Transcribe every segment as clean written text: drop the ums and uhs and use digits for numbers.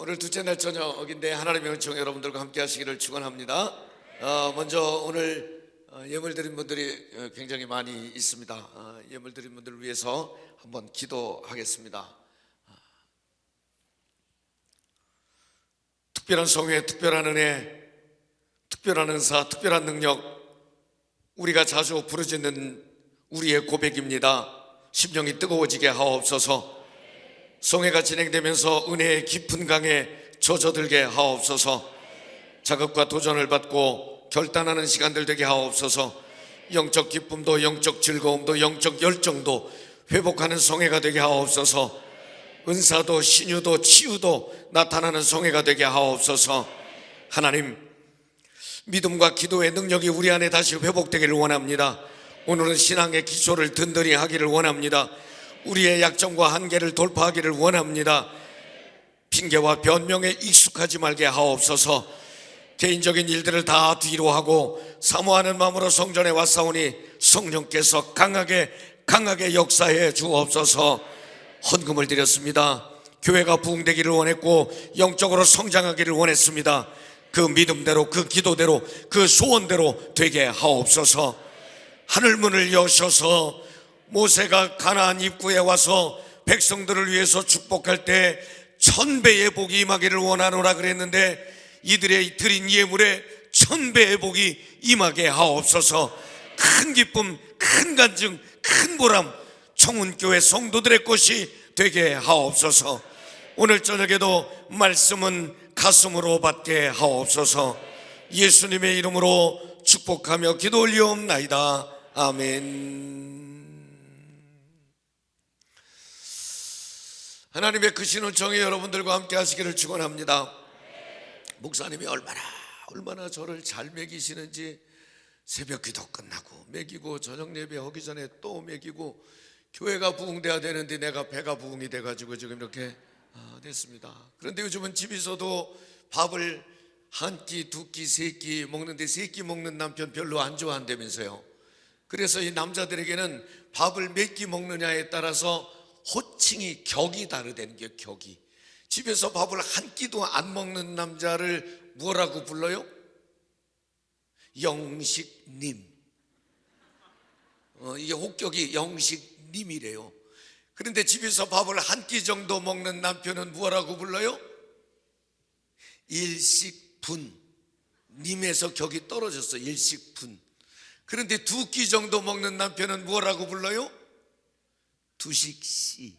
오늘 둘째 날 저녁인데 하나님의 은총 여러분들과 함께 하시기를 축원합니다. 먼저 오늘 예물 드린 분들이 굉장히 많이 있습니다. 예물 드린 분들을 위해서 한번 기도하겠습니다. 특별한 성회, 특별한 은혜, 특별한 은사, 특별한 능력, 우리가 자주 부르짖는 우리의 고백입니다. 심령이 뜨거워지게 하옵소서. 성회가 진행되면서 은혜의 깊은 강에 젖어들게 하옵소서. 자극과 도전을 받고 결단하는 시간들 되게 하옵소서. 영적 기쁨도 영적 즐거움도 영적 열정도 회복하는 성회가 되게 하옵소서. 은사도 신유도 치유도 나타나는 성회가 되게 하옵소서. 하나님, 믿음과 기도의 능력이 우리 안에 다시 회복되기를 원합니다. 오늘은 신앙의 기초를 든든히 하기를 원합니다. 우리의 약점과 한계를 돌파하기를 원합니다. 핑계와 변명에 익숙하지 말게 하옵소서. 개인적인 일들을 다 뒤로 하고 사모하는 마음으로 성전에 왔사오니 성령께서 강하게 역사해 주옵소서. 헌금을 드렸습니다. 교회가 부흥되기를 원했고 영적으로 성장하기를 원했습니다. 그 믿음대로, 그 기도대로, 그 소원대로 되게 하옵소서. 하늘문을 여셔서 모세가 가나안 입구에 와서 백성들을 위해서 축복할 때 1000배의 복이 임하기를 원하노라 그랬는데 이들의 드린 예물에 1000배의 복이 임하게 하옵소서. 큰 기쁨, 큰 간증, 큰 보람 청운교회 성도들의 것이 되게 하옵소서. 오늘 저녁에도 말씀은 가슴으로 받게 하옵소서. 예수님의 이름으로 축복하며 기도 올리옵나이다. 아멘. 하나님의 크신 은총이 여러분들과 함께 하시기를 축원합니다. 목사님이 얼마나 저를 잘 먹이시는지 새벽 기도 끝나고 먹이고 저녁 예배 하기 전에 또 먹이고 교회가 부흥돼야 되는데 내가 배가 부흥이 돼가지고 지금 이렇게 됐습니다. 그런데 요즘은 집에서도 밥을 한 끼, 두 끼, 세 끼 먹는데 세 끼 먹는 남편 별로 안 좋아한다면서요. 그래서 이 남자들에게는 밥을 몇 끼 먹느냐에 따라서 호칭이 격이 다르다는 게 격이. 집에서 밥을 한 끼도 안 먹는 남자를 뭐라고 불러요? 영식님. 이게 혹격이 영식님이래요. 그런데 집에서 밥을 한 끼 정도 먹는 남편은 뭐라고 불러요? 일식분. 님에서 격이 떨어졌어. 일식분. 그런데 두 끼 정도 먹는 남편은 뭐라고 불러요? 두식씨.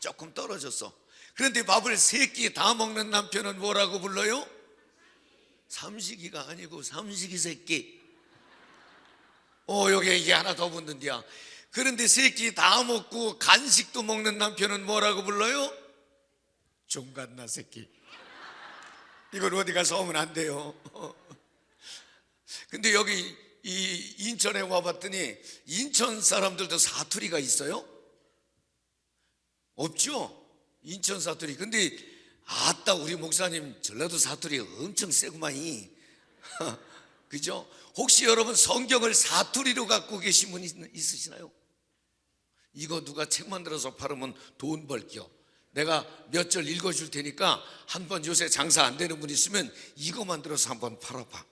조금 떨어졌어. 그런데 밥을 세 끼 다 먹는 남편은 뭐라고 불러요? 삼식이가 아니고 삼식이 새끼. 여기 이게 하나 더 붙는디야. 그런데 세 끼 다 먹고 간식도 먹는 남편은 뭐라고 불러요? 종갓나 새끼. 이걸 어디 가서 하면 안 돼요. 근데 여기 이 인천에 와봤더니 인천 사람들도 사투리가 있어요? 없죠? 인천 사투리. 근데 아따 우리 목사님 전라도 사투리 엄청 세구만이. 그죠? 혹시 여러분 성경을 사투리로 갖고 계신 분 있으시나요? 이거 누가 책 만들어서 팔으면 돈 벌겨. 내가 몇 절 읽어줄 테니까 한번 요새 장사 안 되는 분 있으면 이거 만들어서 한번 팔아봐.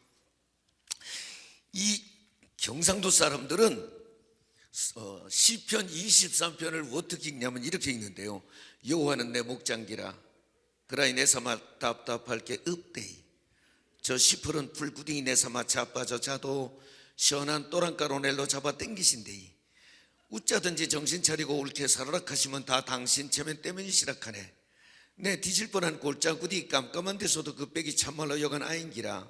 이 경상도 사람들은 시편 23편을 어떻게 읽냐면 이렇게 읽는데요. 여호와는 내 목장기라 그라이 내 삼아 답답할 게 없대이. 저 시풀은 불구덩이 내 삼아 자빠져 자도 시원한 또랑가로 넬로 잡아 땡기신대이. 웃자든지 정신 차리고 옳게 살아라 하시면 다 당신 체면 때문이시라 하네. 내 뒤질 뻔한 골짜구디 깜깜한 데서도 그 빽이 참말로 여간 아인기라.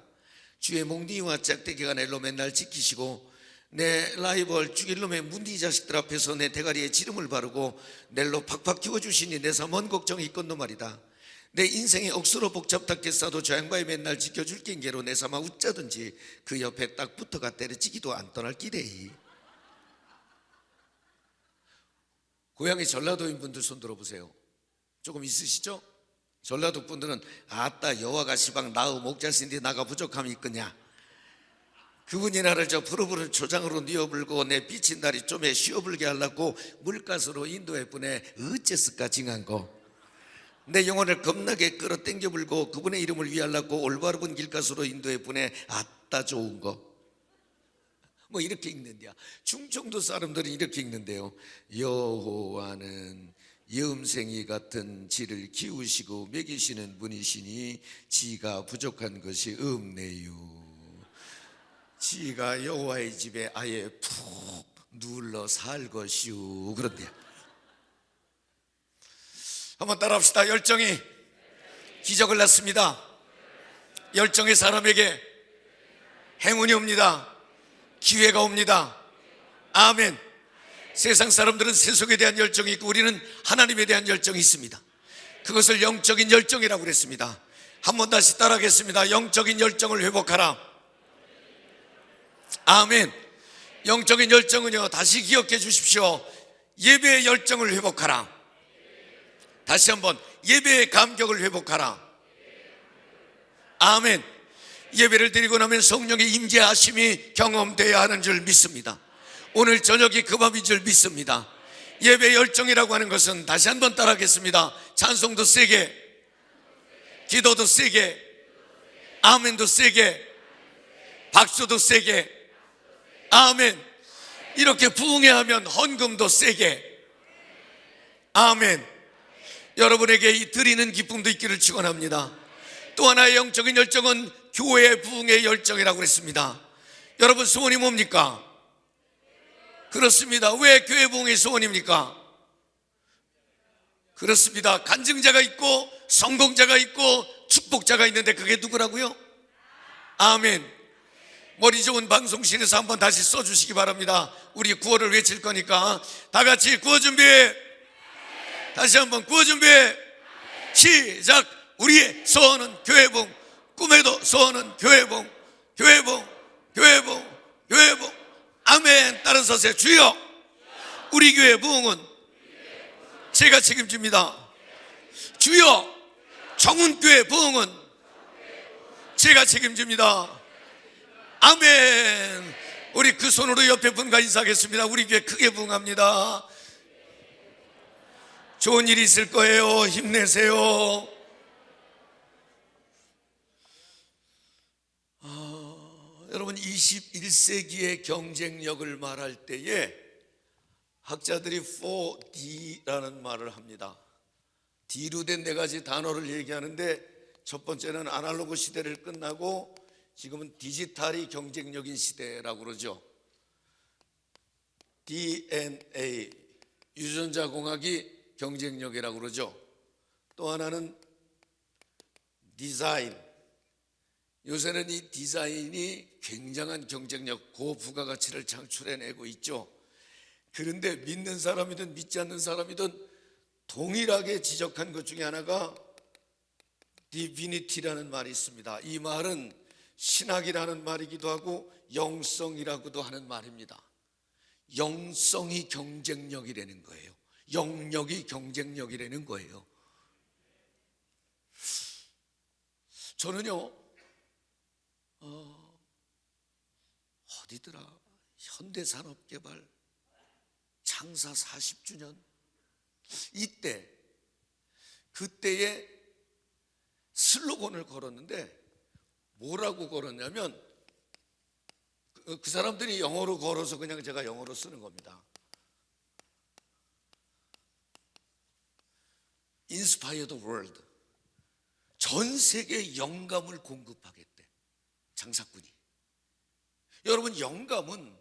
주의 몽둥이와 짝대기가 넬로 맨날 지키시고 내 라이벌 죽일 놈의 문디 자식들 앞에서 내 대가리에 지름을 바르고 넬로 팍팍 키워주시니 내사 먼 걱정이 있건노 말이다. 내 인생의 억수로 복잡하게 싸도 저 양반이 맨날 지켜줄 겐게로 내 삼아 웃자든지 그 옆에 딱 붙어가 때려치기도 안 떠날 기대이. 고향이 전라도인 분들 손 들어보세요. 조금 있으시죠? 전라도 분들은 아따 여와가 시방 나의 목자신데 나가 부족함이 있겠냐. 그분이 나를 저 푸르푸른 초장으로 뉘어불고 내 비친 다리 좀에 쉬어불게 하려고 물가스로 인도해 보내 어째서까 징한 거. 내 영혼을 겁나게 끌어당겨 불고 그분의 이름을 위하려고 올바른 길가수로 인도해 보내. 아따 좋은 거. 뭐 이렇게 읽는데요. 충청도 사람들은 이렇게 읽는데요. 여호와는 여음생이 같은 지를 키우시고 먹이시는 분이시니 지가 부족한 것이 없네요. 지가 여호와의 집에 아예 푹 눌러 살 것이요. 그런데 한번 따라합시다. 열정이 기적을 낳습니다. 열정의 사람에게 행운이 옵니다. 기회가 옵니다. 아멘. 세상 사람들은 세속에 대한 열정이 있고 우리는 하나님에 대한 열정이 있습니다. 그것을 영적인 열정이라고 그랬습니다. 한번 다시 따라하겠습니다. 영적인 열정을 회복하라. 아멘. 영적인 열정은요, 다시 기억해 주십시오. 예배의 열정을 회복하라. 다시 한번, 예배의 감격을 회복하라. 아멘. 예배를 드리고 나면 성령의 임재하심이 경험되어야 하는 줄 믿습니다. 오늘 저녁이 그 밤인 줄 믿습니다. 예배 열정이라고 하는 것은, 다시 한번 따라하겠습니다. 찬송도 세게, 기도도 세게, 아멘도 세게, 박수도 세게, 아멘. 이렇게 부흥해 하면 헌금도 세게, 아멘. 여러분에게 이 드리는 기쁨도 있기를 축원합니다. 또 하나의 영적인 열정은 교회 부흥의 열정이라고 그랬습니다. 여러분 소원이 뭡니까? 그렇습니다. 왜 교회 부흥의 소원입니까? 그렇습니다. 간증자가 있고 성공자가 있고 축복자가 있는데 그게 누구라고요? 아멘. 머리 좋은 방송실에서 한번 다시 써주시기 바랍니다. 우리 구호를 외칠 거니까 다 같이 구호 준비. 다시 한번 구호 준비. 시작. 우리의 소원은 교회봉, 꿈에도 소원은 교회봉, 교회봉, 교회봉, 교회봉. 아멘. 따라 서세요. 주여, 우리 교회 부흥은 제가 책임집니다. 주여, 정훈교회 부흥은 제가 책임집니다. 아멘. 우리 그 손으로 옆에 분과 인사하겠습니다. 우리 교회 크게 부흥합니다. 좋은 일이 있을 거예요. 힘내세요. 여러분 21세기의 경쟁력을 말할 때에 학자들이 4D라는 말을 합니다. D로 된 네 가지 단어를 얘기하는데, 첫 번째는 아날로그 시대를 끝나고 지금은 디지털이 경쟁력인 시대라고 그러죠. DNA, 유전자 공학이 경쟁력이라고 그러죠. 또 하나는 디자인. 요새는 이 디자인이 굉장한 경쟁력, 고부가가치를 창출해내고 있죠. 그런데 믿는 사람이든 믿지 않는 사람이든 동일하게 지적한 것 중에 하나가 디비니티라는 말이 있습니다. 이 말은 신학이라는 말이기도 하고 영성이라고도 하는 말입니다. 영성이 경쟁력이라는 거예요. 영역이 경쟁력이라는 거예요. 저는요, 어디더라, 현대산업개발 창사 40주년 그때에 슬로건을 걸었는데, 뭐라고 걸었냐면, 그 사람들이 영어로 걸어서 그냥 제가 영어로 쓰는 겁니다. Inspire the world. 전 세계에 영감을 공급하겠대, 장사꾼이. 여러분, 영감은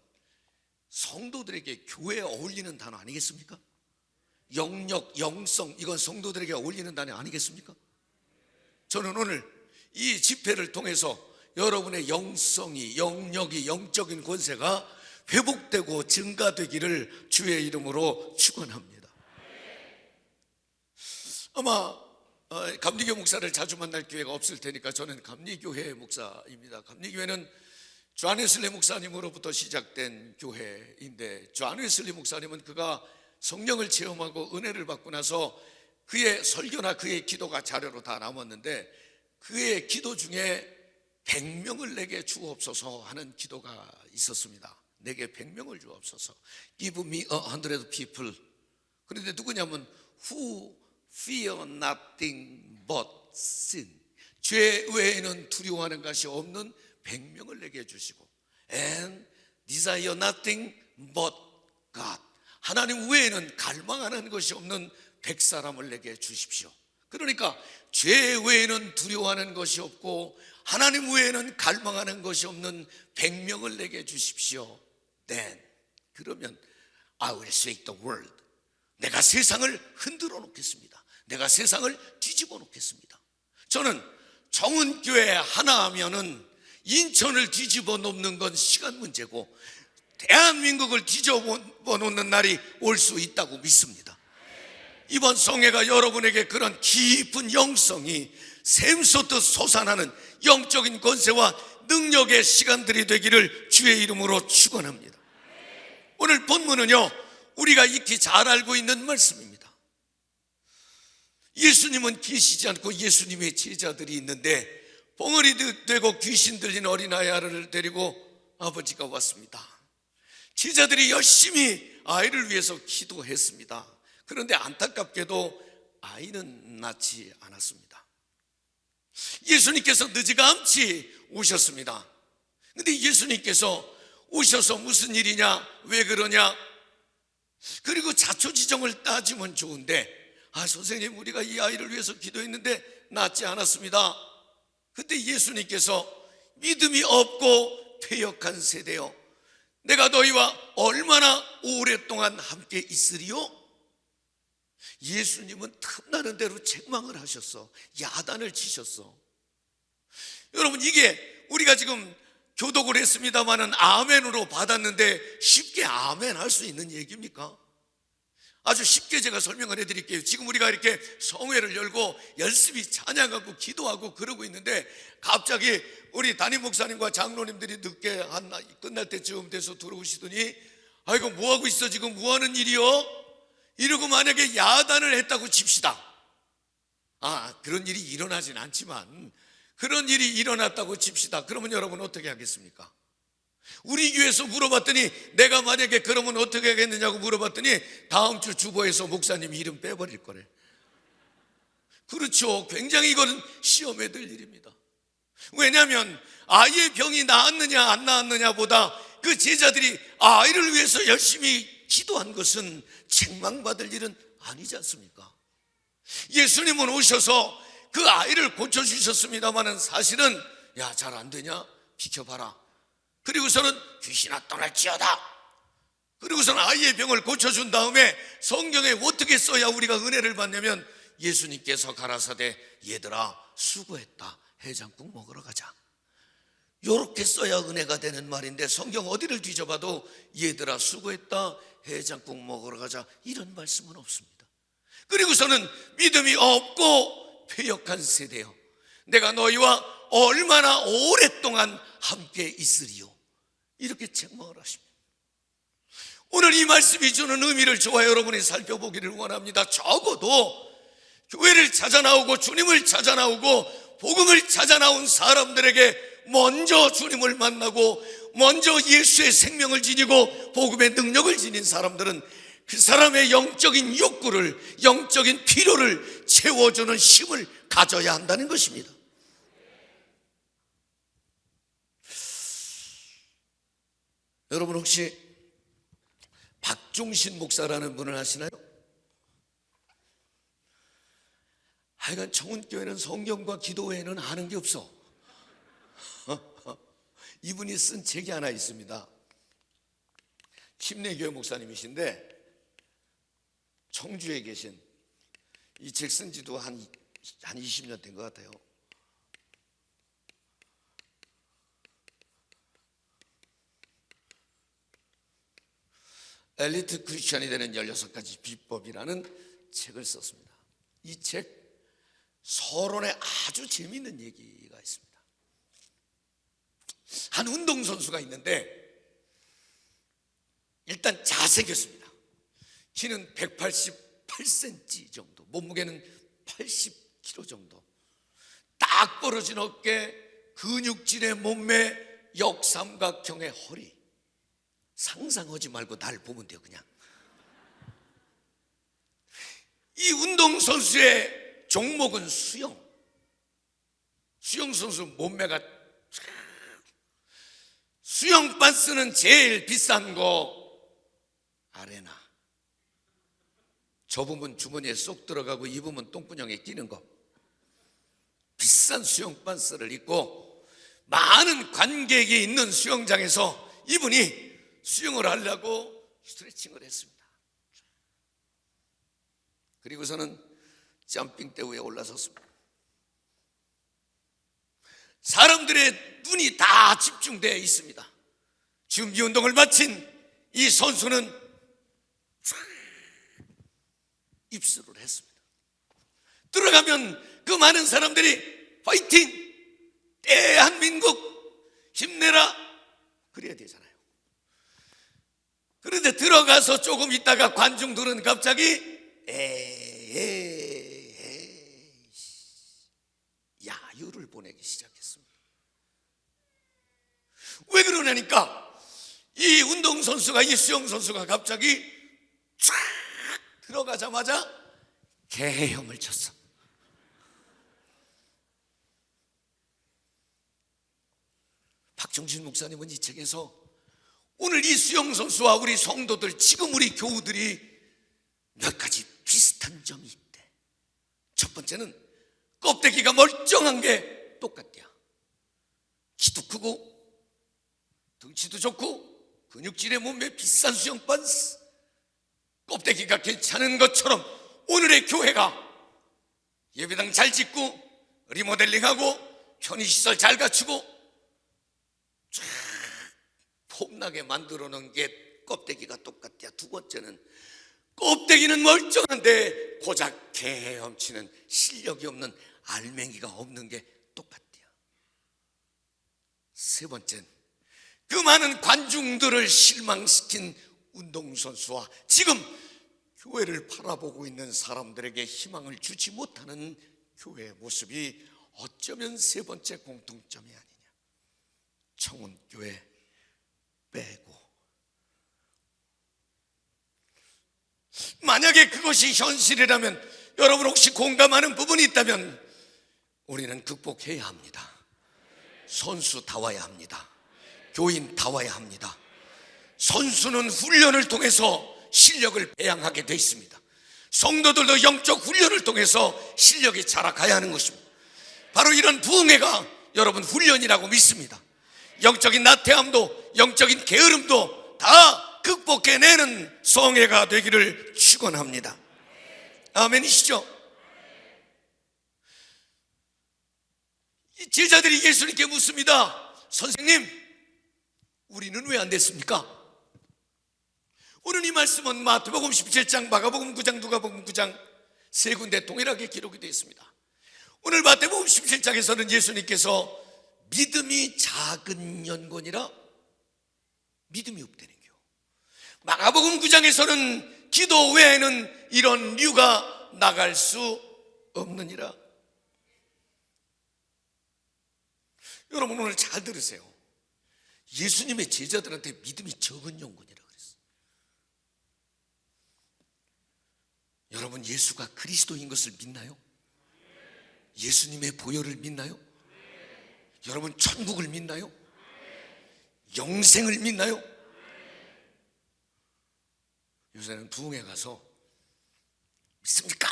성도들에게, 교회에 어울리는 단어 아니겠습니까? 영역, 영성, 이건 성도들에게 어울리는 단어 아니겠습니까? 저는 오늘 이 집회를 통해서 여러분의 영성이, 영역이, 영적인 권세가 회복되고 증가되기를 주의 이름으로 축원합니다. 아마 감리교 목사를 자주 만날 기회가 없을 테니까 저는 감리교회 목사입니다. 감리교회는 존 웨슬리 목사님으로부터 시작된 교회인데, 존 웨슬리 목사님은 그가 성령을 체험하고 은혜를 받고 나서 그의 설교나 그의 기도가 자료로 다 남았는데, 그의 기도 중에 100명을 내게 주옵소서 하는 기도가 있었습니다. 내게 100명을 주옵소서. Give me 100 people. 그런데 누구냐면 Who fear nothing but sin. 죄 외에는 두려워하는 것이 없는 100명을 내게 주시고, and desire nothing but God. 하나님 외에는 갈망하는 것이 없는 100사람을 내게 주십시오. 그러니까 죄 외에는 두려워하는 것이 없고 하나님 외에는 갈망하는 것이 없는 100명을 내게 주십시오. Then, 그러면 I will shake the world. 내가 세상을 흔들어 놓겠습니다. 내가 세상을 뒤집어 놓겠습니다. 저는 정은교회 하나 하면은 인천을 뒤집어 놓는 건 시간 문제고 대한민국을 뒤집어 놓는 날이 올 수 있다고 믿습니다. 이번 성회가 여러분에게 그런 깊은 영성이 샘솟듯 솟아나는 영적인 권세와 능력의 시간들이 되기를 주의 이름으로 축원합니다. 오늘 본문은요, 우리가 익히 잘 알고 있는 말씀입니다. 예수님은 계시지 않고 예수님의 제자들이 있는데 벙어리 되고 귀신 들린 어린아이를 데리고 아버지가 왔습니다. 제자들이 열심히 아이를 위해서 기도했습니다. 그런데 안타깝게도 아이는 낳지 않았습니다. 예수님께서 늦지감치 오셨습니다. 그런데 예수님께서 오셔서 무슨 일이냐, 왜 그러냐, 그리고 자초지종을 따지면 좋은데, 선생님, 우리가 이 아이를 위해서 기도했는데 낳지 않았습니다. 그때 예수님께서 믿음이 없고 패역한 세대여, 내가 너희와 얼마나 오랫동안 함께 있으리요? 예수님은 틈나는 대로 책망을 하셨어. 야단을 치셨어. 여러분, 이게 우리가 지금 교독을 했습니다마는 아멘으로 받았는데 쉽게 아멘 할 수 있는 얘기입니까? 아주 쉽게 제가 설명을 해드릴게요. 지금 우리가 이렇게 성회를 열고 열심히 찬양하고 기도하고 그러고 있는데 갑자기 우리 담임 목사님과 장로님들이 늦게 끝날 때쯤 돼서 들어오시더니 아이고, 뭐하고 있어, 지금 뭐하는 일이요? 이러고 만약에 야단을 했다고 칩시다. 그런 일이 일어나진 않지만 그런 일이 일어났다고 칩시다. 그러면 여러분 어떻게 하겠습니까? 우리 교회에서 물어봤더니, 내가 만약에 그러면 어떻게 하겠느냐고 물어봤더니 다음 주 주보에서 목사님 이름 빼버릴 거래. 그렇죠. 굉장히 이거는 시험에 들 일입니다. 왜냐하면 아이의 병이 나았느냐 안 나았느냐 보다 그 제자들이 아이를 위해서 열심히 기도한 것은 책망받을 일은 아니지 않습니까? 예수님은 오셔서 그 아이를 고쳐주셨습니다마는 사실은 잘 안 되냐? 비켜봐라. 그리고서는 귀신아 떠날지어다. 그리고서는 아이의 병을 고쳐준 다음에 성경에 어떻게 써야 우리가 은혜를 받냐면 예수님께서 가라사대 얘들아 수고했다, 해장국 먹으러 가자. 이렇게 써야 은혜가 되는 말인데 성경 어디를 뒤져봐도 얘들아 수고했다, 해장국 먹으러 가자, 이런 말씀은 없습니다. 그리고서는 믿음이 없고 패역한 세대여, 내가 너희와 얼마나 오랫동안 함께 있으리요, 이렇게 책망을 하십니다. 오늘 이 말씀이 주는 의미를 저와 여러분이 살펴보기를 원합니다. 적어도 교회를 찾아 나오고 주님을 찾아 나오고 복음을 찾아 나온 사람들에게 먼저 주님을 만나고 먼저 예수의 생명을 지니고 복음의 능력을 지닌 사람들은 그 사람의 영적인 욕구를, 영적인 필요를 채워주는 힘을 가져야 한다는 것입니다. 여러분 혹시 박종신 목사라는 분을 아시나요? 하여간 청운교회는 성경과 기도 외에는 아는 게 없어. 이분이 쓴 책이 하나 있습니다. 침례교회 목사님이신데 청주에 계신, 이 책 쓴 지도 한 20년 된 것 같아요. 엘리트 크리스천이 되는 16가지 비법이라는 책을 썼습니다. 이 책 서론에 아주 재미있는 얘기가 있습니다. 한 운동선수가 있는데 일단 잘생겼습니다. 키는 188cm 정도, 몸무게는 80kg 정도, 딱 벌어진 어깨, 근육질의 몸매, 역삼각형의 허리. 상상하지 말고 날 보면 돼요. 그냥 이 운동선수의 종목은 수영. 수영선수 몸매가, 수영 반스는 제일 비싼 거 아레나. 접으면 주머니에 쏙 들어가고 입으면 똥구녕에 끼는 거. 비싼 수영 반스를 입고 많은 관객이 있는 수영장에서 이분이 수영을 하려고 스트레칭을 했습니다. 그리고서는 점핑대 위에 올라섰습니다. 사람들의 눈이 다 집중되어 있습니다. 준비 운동을 마친 이 선수는 입수를 했습니다. 들어가면 그 많은 사람들이 파이팅! 대한민국 힘내라! 그래야 되잖아요. 그런데 들어가서 조금 있다가 관중들은 갑자기 야유를 보내기 시작했습니다. 왜 그러냐니까 이 운동선수가, 이 수영선수가 갑자기 쫙 들어가자마자 개헤엄을 쳤어. 박정진 목사님은 이 책에서 오늘 이 수영선수와 우리 성도들, 지금 우리 교우들이 몇 가지 비슷한 점이 있대. 첫 번째는 껍데기가 멀쩡한 게 똑같대요. 키도 크고 덩치도 좋고 근육질의 몸매, 비싼 수영 반스, 껍데기가 괜찮은 것처럼 오늘의 교회가 예배당 잘 짓고 리모델링하고 편의시설 잘 갖추고 쫙 폼나게 만들어 놓은 게 껍데기가 똑같대요. 두 번째는 껍데기는 멀쩡한데 고작 개헤엄치는 실력이 없는 알맹이가 없는 게 똑같대요. 세 번째는 그 많은 관중들을 실망시킨 운동선수와 지금 교회를 바라보고 있는 사람들에게 희망을 주지 못하는 교회의 모습이 어쩌면 세 번째 공통점이 아니냐. 청운교회 빼고, 만약에 그것이 현실이라면, 여러분 혹시 공감하는 부분이 있다면 우리는 극복해야 합니다. 선수 다 와야 합니다. 교인 다 와야 합니다. 선수는 훈련을 통해서 실력을 배양하게 돼 있습니다. 성도들도 영적 훈련을 통해서 실력이 자라가야 하는 것입니다. 바로 이런 부흥회가 여러분 훈련이라고 믿습니다. 영적인 나태함도 영적인 게으름도 다 극복해내는 성회가 되기를 축원합니다. 아멘이시죠? 제자들이 예수님께 묻습니다. 선생님, 우리는 왜 안 됐습니까? 오늘 이 말씀은 마태복음 17장, 마가복음 9장, 누가복음 9장 세 군데 동일하게 기록이 되어 있습니다. 오늘 마태복음 17장에서는 예수님께서 믿음이 작은 연곤이라 믿음이 없다는 겨. 마가복음 9장에서는 기도 외에는 이런 류가 나갈 수 없느니라. 여러분 오늘 잘 들으세요. 예수님의 제자들한테 믿음이 적은 연곤이라 그랬어요. 여러분 예수가 그리스도인 것을 믿나요? 예수님의 보혈을 믿나요? 여러분 천국을 믿나요? 영생을 믿나요? 요새는 부흥회 가서 믿습니까?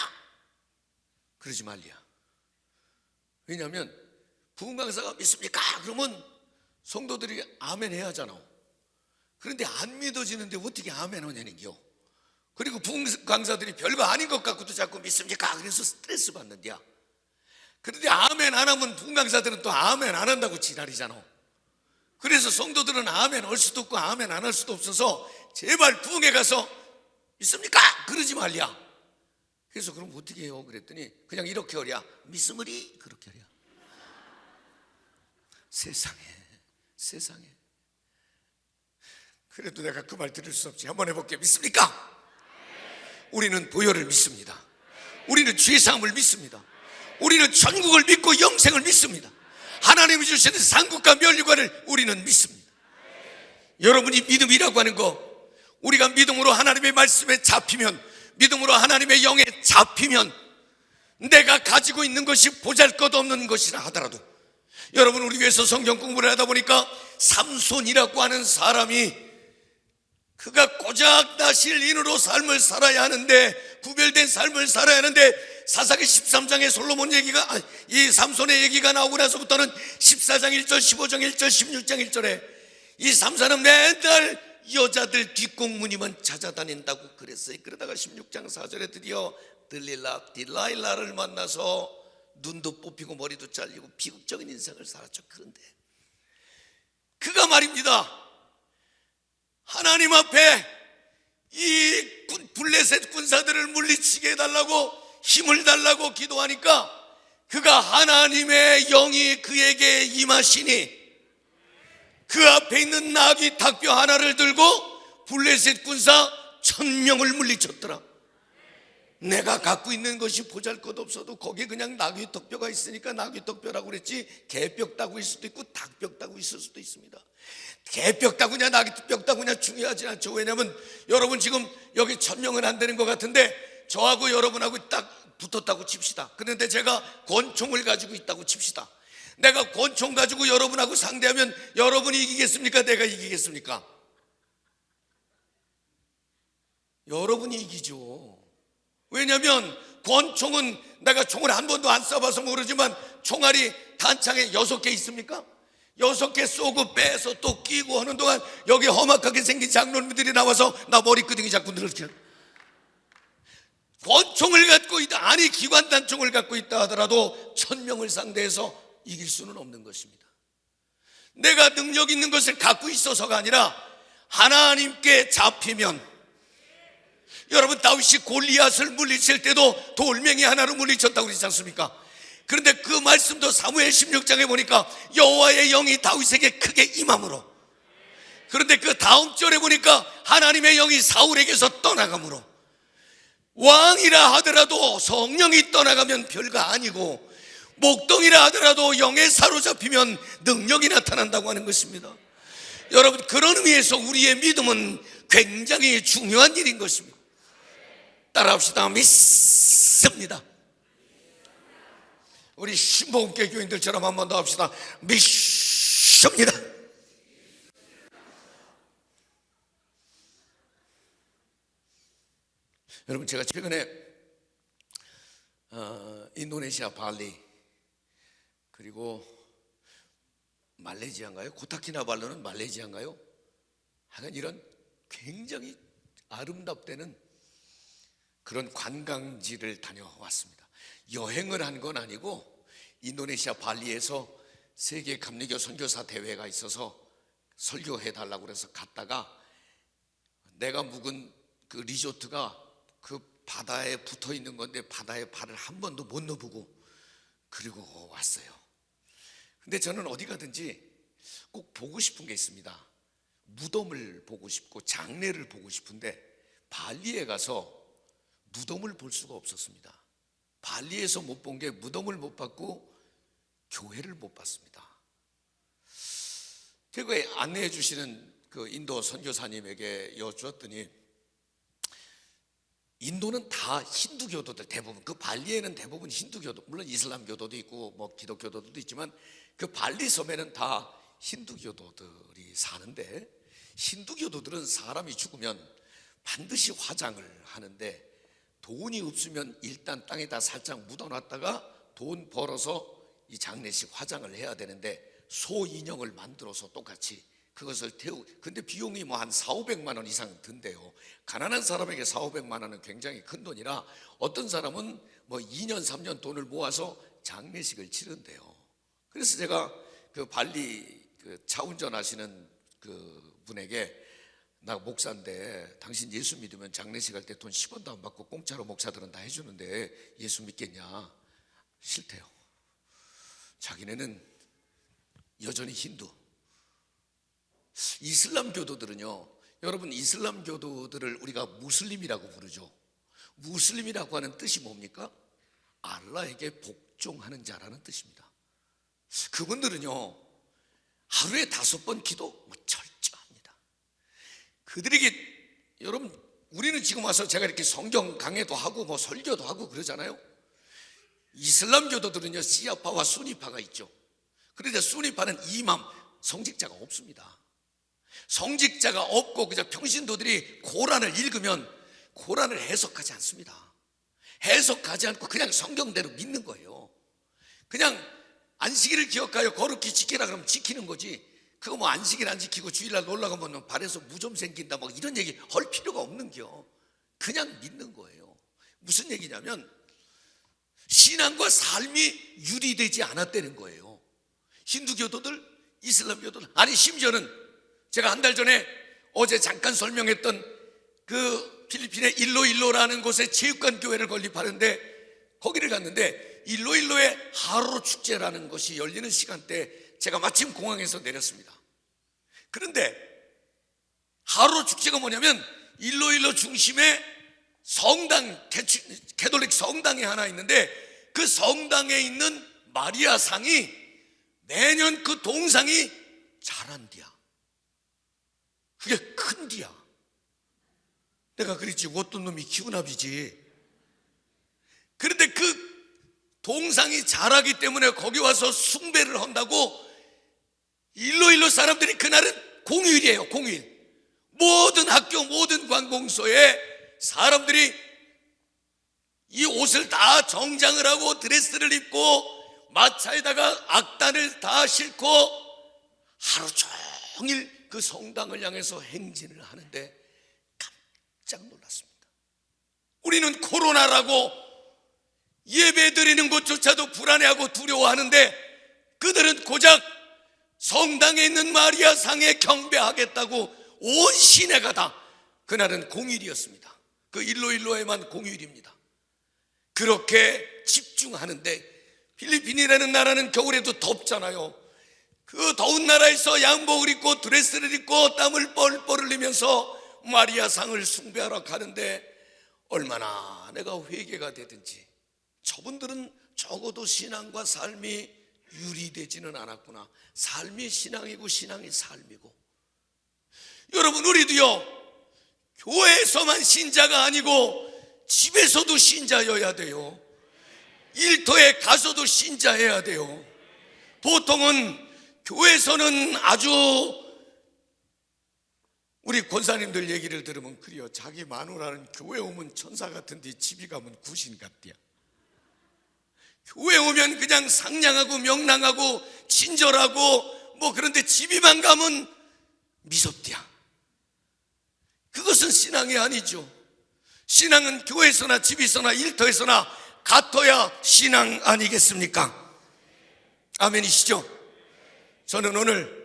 그러지 말랴. 왜냐하면 부흥 강사가 믿습니까? 그러면 성도들이 아멘 해야 하잖아. 그런데 안 믿어지는데 어떻게 아멘 하냐는겨. 그리고 부흥 강사들이 별거 아닌 것 같고도 자꾸 믿습니까? 그래서 스트레스 받는데야. 그런데 아멘 안 하면 부흥 강사들은 또 아멘 안 한다고 지랄이잖아. 그래서 성도들은 아멘 할 수도 없고 아멘 안 할 수도 없어서 제발 부흥회 가서 믿습니까? 그러지 말랴. 그래서 그럼 어떻게 해요? 그랬더니 그냥 이렇게 하랴. 믿음으리 그렇게 하랴. 세상에. 그래도 내가 그 말 들을 수 없지. 한번 해볼게. 믿습니까? 우리는 보혈을 믿습니다. 우리는 죄사함을 믿습니다. 우리는 천국을 믿고 영생을 믿습니다. 하나님이 주시는 상급과 면류관을 우리는 믿습니다. 여러분이 믿음이라고 하는 거, 우리가 믿음으로 하나님의 말씀에 잡히면 믿음으로 하나님의 영에 잡히면 내가 가지고 있는 것이 보잘것없는 것이라 하더라도, 여러분, 우리 교회에서 성경 공부를 하다 보니까 삼손이라고 하는 사람이, 그가 고작 나실인으로 삶을 살아야 하는데, 구별된 삶을 살아야 하는데, 사사기 13장에 솔로몬 얘기가, 이 삼손의 얘기가 나오고 나서부터는 14장 1절, 15장 1절, 16장 1절에 이 삼손은 맨날 여자들 뒷공무니만 찾아다닌다고 그랬어요. 그러다가 16장 4절에 드디어 딜라일라를 만나서 눈도 뽑히고 머리도 잘리고 비극적인 인생을 살았죠. 그런데 그가 말입니다, 하나님 앞에 이 블레셋 군사들을 물리치게 해달라고, 힘을 달라고 기도하니까 그가 하나님의 영이 그에게 임하시니 그 앞에 있는 나귀 닭뼈 하나를 들고 블레셋 군사 1000명을 물리쳤더라. 내가 갖고 있는 것이 보잘것없어도 거기에 그냥 나귀 덕뼈가 있으니까 나귀 덕뼈라고 그랬지, 개뼈 따구일 수도 있고 닭뼈 따구 있을 수도 있습니다. 개뼈 따구냐 나귀 뼈 따구냐 중요하지 않죠. 왜냐하면 여러분 지금 여기 1000명은 안 되는 것 같은데 저하고 여러분하고 딱 붙었다고 칩시다. 그런데 제가 권총을 가지고 있다고 칩시다. 내가 권총 가지고 여러분하고 상대하면 여러분이 이기겠습니까? 내가 이기겠습니까? 여러분이 이기죠. 왜냐하면 권총은 내가 총을 한 번도 안 쏴봐서 모르지만 총알이 단창에 6개 있습니까? 6개 쏘고 빼서 또 끼고 하는 동안 여기 험악하게 생긴 장로님들이 나와서 나 머리끄댕이 자꾸 늘어뜨려. 권총을 갖고 있다, 아니 기관단총을 갖고 있다 하더라도 1000명을 상대해서 이길 수는 없는 것입니다. 내가 능력 있는 것을 갖고 있어서가 아니라 하나님께 잡히면, 여러분 다윗이 골리앗을 물리칠 때도 돌멩이 하나로 물리쳤다고 그러지 않습니까? 그런데 그 말씀도 사무엘 16장에 보니까 여호와의 영이 다윗에게 크게 임함으로, 그런데 그 다음 절에 보니까 하나님의 영이 사울에게서 떠나감으로, 왕이라 하더라도 성령이 떠나가면 별거 아니고 목동이라 하더라도 영에 사로잡히면 능력이 나타난다고 하는 것입니다. 여러분, 그런 의미에서 우리의 믿음은 굉장히 중요한 일인 것입니다. 따라합시다. 믿습니다. 우리 신복음교회 교인들처럼 한 번 더 합시다. 믿습니다. 여러분, 제가 최근에 인도네시아 발리, 그리고 말레이시아인가요? 코타키나발루는 말레이시아인가요? 하여간 이런 굉장히 아름답다는 그런 관광지를 다녀왔습니다. 여행을 한 건 아니고 인도네시아 발리에서 세계 감리교 선교사 대회가 있어서 설교해 달라고 그래서 갔다가, 내가 묵은 그 리조트가 그 바다에 붙어 있는 건데 바다에 발을 한 번도 못 넣어보고 그리고 왔어요. 근데 저는 어디 가든지 꼭 보고 싶은 게 있습니다. 무덤을 보고 싶고 장례를 보고 싶은데 발리에 가서 무덤을 볼 수가 없었습니다. 발리에서 못 본 게 무덤을 못 봤고 교회를 못 봤습니다. 제가 안내해 주시는 그 인도 선교사님에게 여쭈었더니, 인도는 다 힌두교도들 대부분, 그 발리에는 대부분 힌두교도, 물론 이슬람교도도 있고 뭐 기독교도도 있지만 그 발리 섬에는 다 힌두교도들이 사는데, 힌두교도들은 사람이 죽으면 반드시 화장을 하는데 돈이 없으면 일단 땅에다 살짝 묻어놨다가 돈 벌어서 이 장례식 화장을 해야 되는데 소 인형을 만들어서 똑같이 그것을 근데 비용이 뭐 한 4,500만 원 이상 든대요. 가난한 사람에게 4,500만 원은 굉장히 큰 돈이라 어떤 사람은 뭐 2년 3년 돈을 모아서 장례식을 치른대요. 그래서 제가 그 발리 그 차 운전하시는 그 분에게, 나 목사인데 당신 예수 믿으면 장례식 할 때 돈 10원도 안 받고 공짜로 목사들은 다 해주는데 예수 믿겠냐? 싫대요. 자기네는 여전히 힌두. 이슬람 교도들은요, 여러분 이슬람 교도들을 우리가 무슬림이라고 부르죠. 무슬림이라고 하는 뜻이 뭡니까? 알라에게 복종하는 자라는 뜻입니다. 그분들은요 하루에 5번 기도 철저합니다. 그들에게 여러분 우리는 지금 와서 제가 이렇게 성경 강해도 하고 뭐 설교도 하고 그러잖아요. 이슬람교도들은요, 시아파와 수니파가 있죠. 그런데 수니파는 이맘, 성직자가 없습니다. 성직자가 없고 그저 평신도들이 코란을 읽으면 코란을 해석하지 않습니다. 해석하지 않고 그냥 성경대로 믿는 거예요. 그냥 안식일을 기억하여 거룩히 지키라 그러면 지키는 거지, 그거 뭐 안식일 안 지키고 주일날 놀러 가면 발에서 무좀 생긴다 뭐 이런 얘기 할 필요가 없는겨. 그냥 믿는 거예요. 무슨 얘기냐면 신앙과 삶이 유리되지 않았다는 거예요. 힌두교도들, 이슬람교도들, 아니 심지어는 제가 한 달 전에 어제 잠깐 설명했던 그 필리핀의 일로일로라는 곳에 체육관 교회를 건립하는데 거기를 갔는데 일로일로의 하루 축제라는 것이 열리는 시간대에 제가 마침 공항에서 내렸습니다. 그런데 하루 축제가 뭐냐면 일로일로 중심에 성당, 캐톨릭 성당이 하나 있는데 그 성당에 있는 마리아 상이 매년 그 동상이 자란디야. 그게 큰디야. 내가 그랬지, 어떤 놈이 기운합이지. 그런데 그 동상이 자라기 때문에 거기 와서 숭배를 한다고 일로일로 사람들이 그날은 공휴일이에요. 공휴일. 모든 학교, 모든 관공서에 사람들이 이 옷을 다 정장을 하고 드레스를 입고 마차에다가 악단을 다 싣고 하루 종일 그 성당을 향해서 행진을 하는데 깜짝 놀랐습니다. 우리는 코로나라고 예배 드리는 것조차도 불안해하고 두려워하는데 그들은 고작 성당에 있는 마리아 상에 경배하겠다고 온 시내가 다, 그날은 공휴일이었습니다. 그 일로일로에만 공휴일입니다. 그렇게 집중하는데 필리핀이라는 나라는 겨울에도 덥잖아요. 그 더운 나라에서 양복을 입고 드레스를 입고 땀을 뻘뻘 흘리면서 마리아 상을 숭배하러 가는데 얼마나 내가 회개가 되든지 저분들은 적어도 신앙과 삶이 유리되지는 않았구나. 삶이 신앙이고 신앙이 삶이고. 여러분, 우리도요, 교회에서만 신자가 아니고 집에서도 신자여야 돼요. 일터에 가서도 신자해야 돼요. 보통은 교회에서는 아주, 우리 권사님들 얘기를 들으면 그래요. 자기 마누라는 교회 오면 천사 같은데 집에 가면 구신 같대요. 교회 오면 그냥 상냥하고 명랑하고 친절하고 뭐, 그런데 집에만 가면 미섭대야. 그것은 신앙이 아니죠. 신앙은 교회에서나 집에서나 일터에서나 같아야 신앙 아니겠습니까? 아멘이시죠? 저는 오늘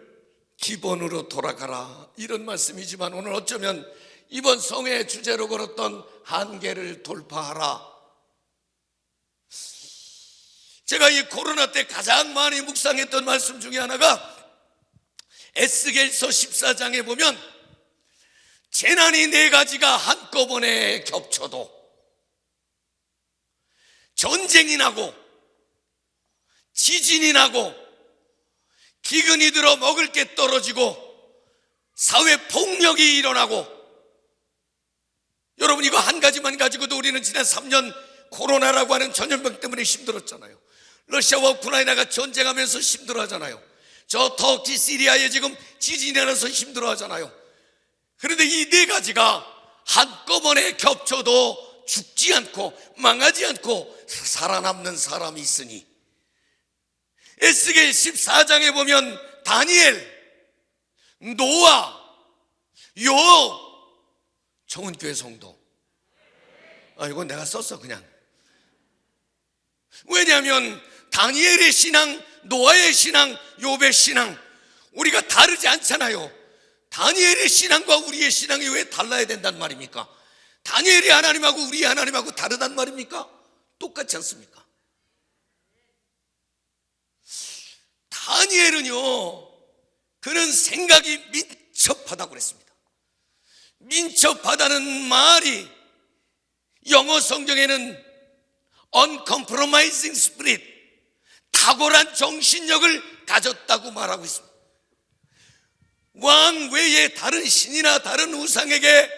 기본으로 돌아가라 이런 말씀이지만 오늘 어쩌면 이번 성회 주제로 걸었던 한계를 돌파하라, 제가 이 코로나 때 가장 많이 묵상했던 말씀 중에 하나가 에스겔서 14장에 보면 재난이 4가지가 한꺼번에 겹쳐도, 전쟁이 나고 지진이 나고 기근이 들어 먹을 게 떨어지고 사회 폭력이 일어나고, 여러분 이거 한 가지만 가지고도 우리는 지난 3년 코로나라고 하는 전염병 때문에 힘들었잖아요. 러시아와 우크라이나가 전쟁하면서 힘들어하잖아요. 저 터키 시리아에 지금 지진이 나서 힘들어하잖아요. 그런데 이 4가지가 한꺼번에 겹쳐도 죽지 않고 망하지 않고 살아남는 사람이 있으니, 에스겔 14장에 보면 다니엘, 노아, 욥, 청운교회 성도, 이건 내가 썼어 그냥. 왜냐하면 다니엘의 신앙, 노아의 신앙, 욥의 신앙 우리가 다르지 않잖아요. 다니엘의 신앙과 우리의 신앙이 왜 달라야 된단 말입니까? 다니엘이 하나님하고 우리 하나님하고 다르단 말입니까? 똑같지 않습니까? 다니엘은요, 그는 생각이 민첩하다고 그랬습니다. 민첩하다는 말이 영어 성경에는 uncompromising spirit, 탁월한 정신력을 가졌다고 말하고 있습니다. 왕 외에 다른 신이나 다른 우상에게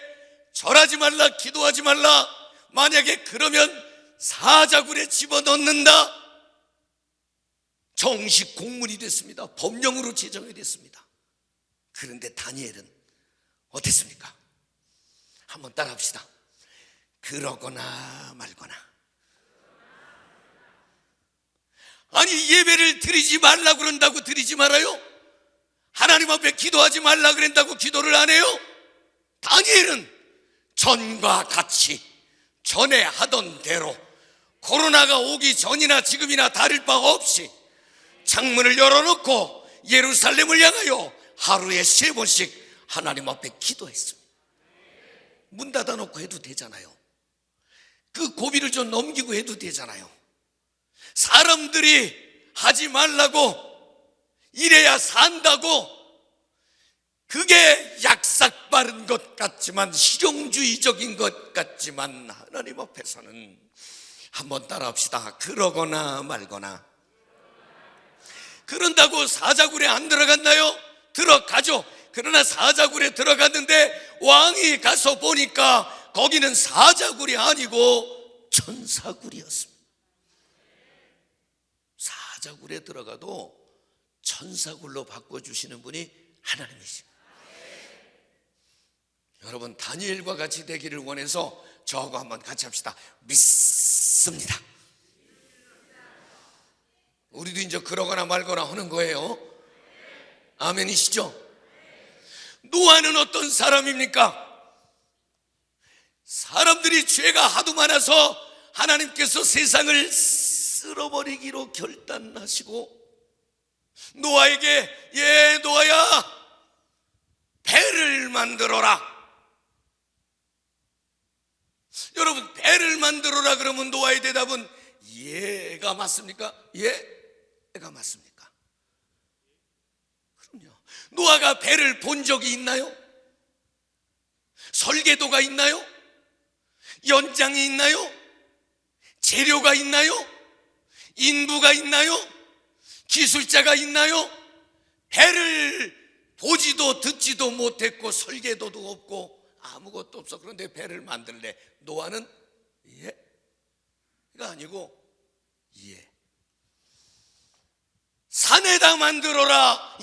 절하지 말라, 기도하지 말라. 만약에 그러면 사자굴에 집어넣는다. 정식 공문이 됐습니다. 법령으로 제정이 됐습니다. 그런데 다니엘은 어땠습니까? 한번 따라합시다. 그러거나 말거나. 아니, 예배를 드리지 말라 그런다고 드리지 말아요? 하나님 앞에 기도하지 말라 그런다고 기도를 안 해요? 다니엘은 전과 같이 전에 하던 대로 코로나가 오기 전이나 지금이나 다를 바가 없이 창문을 열어놓고 예루살렘을 향하여 하루에 3번씩 하나님 앞에 기도했습니다. 문 닫아놓고 해도 되잖아요. 그 고비를 좀 넘기고 해도 되잖아요. 사람들이 하지 말라고, 이래야 산다고, 그게 약삭 빠른 것 같지만, 실용주의적인 것 같지만, 하나님 앞에서는 한번 따라합시다. 그러거나 말거나. 그런다고 사자굴에 안 들어갔나요? 들어가죠. 그러나 사자굴에 들어갔는데 왕이 가서 보니까 거기는 사자굴이 아니고 천사굴이었습니다. 사자굴에 들어가도 천사굴로 바꿔주시는 분이 하나님이십니다. 여러분, 다니엘과 같이 되기를 원해서 저하고 한번 같이 합시다. 믿습니다. 우리도 이제 그러거나 말거나 하는 거예요. 아멘이시죠? 노아는 어떤 사람입니까? 사람들이 죄가 하도 많아서 하나님께서 세상을 쓸어버리기로 결단하시고 노아에게, 노아야, 배를 만들어라. 여러분, 배를 만들어라 그러면 노아의 대답은 예가 맞습니까? 예가 맞습니까? 그럼요. 노아가 배를 본 적이 있나요? 설계도가 있나요? 연장이 있나요? 재료가 있나요? 인부가 있나요? 기술자가 있나요? 배를 보지도 듣지도 못했고 설계도도 없고 아무것도 없어. 그런데 배를 만들래. 노아는 예가 아니고 예. 산에다 만들어라.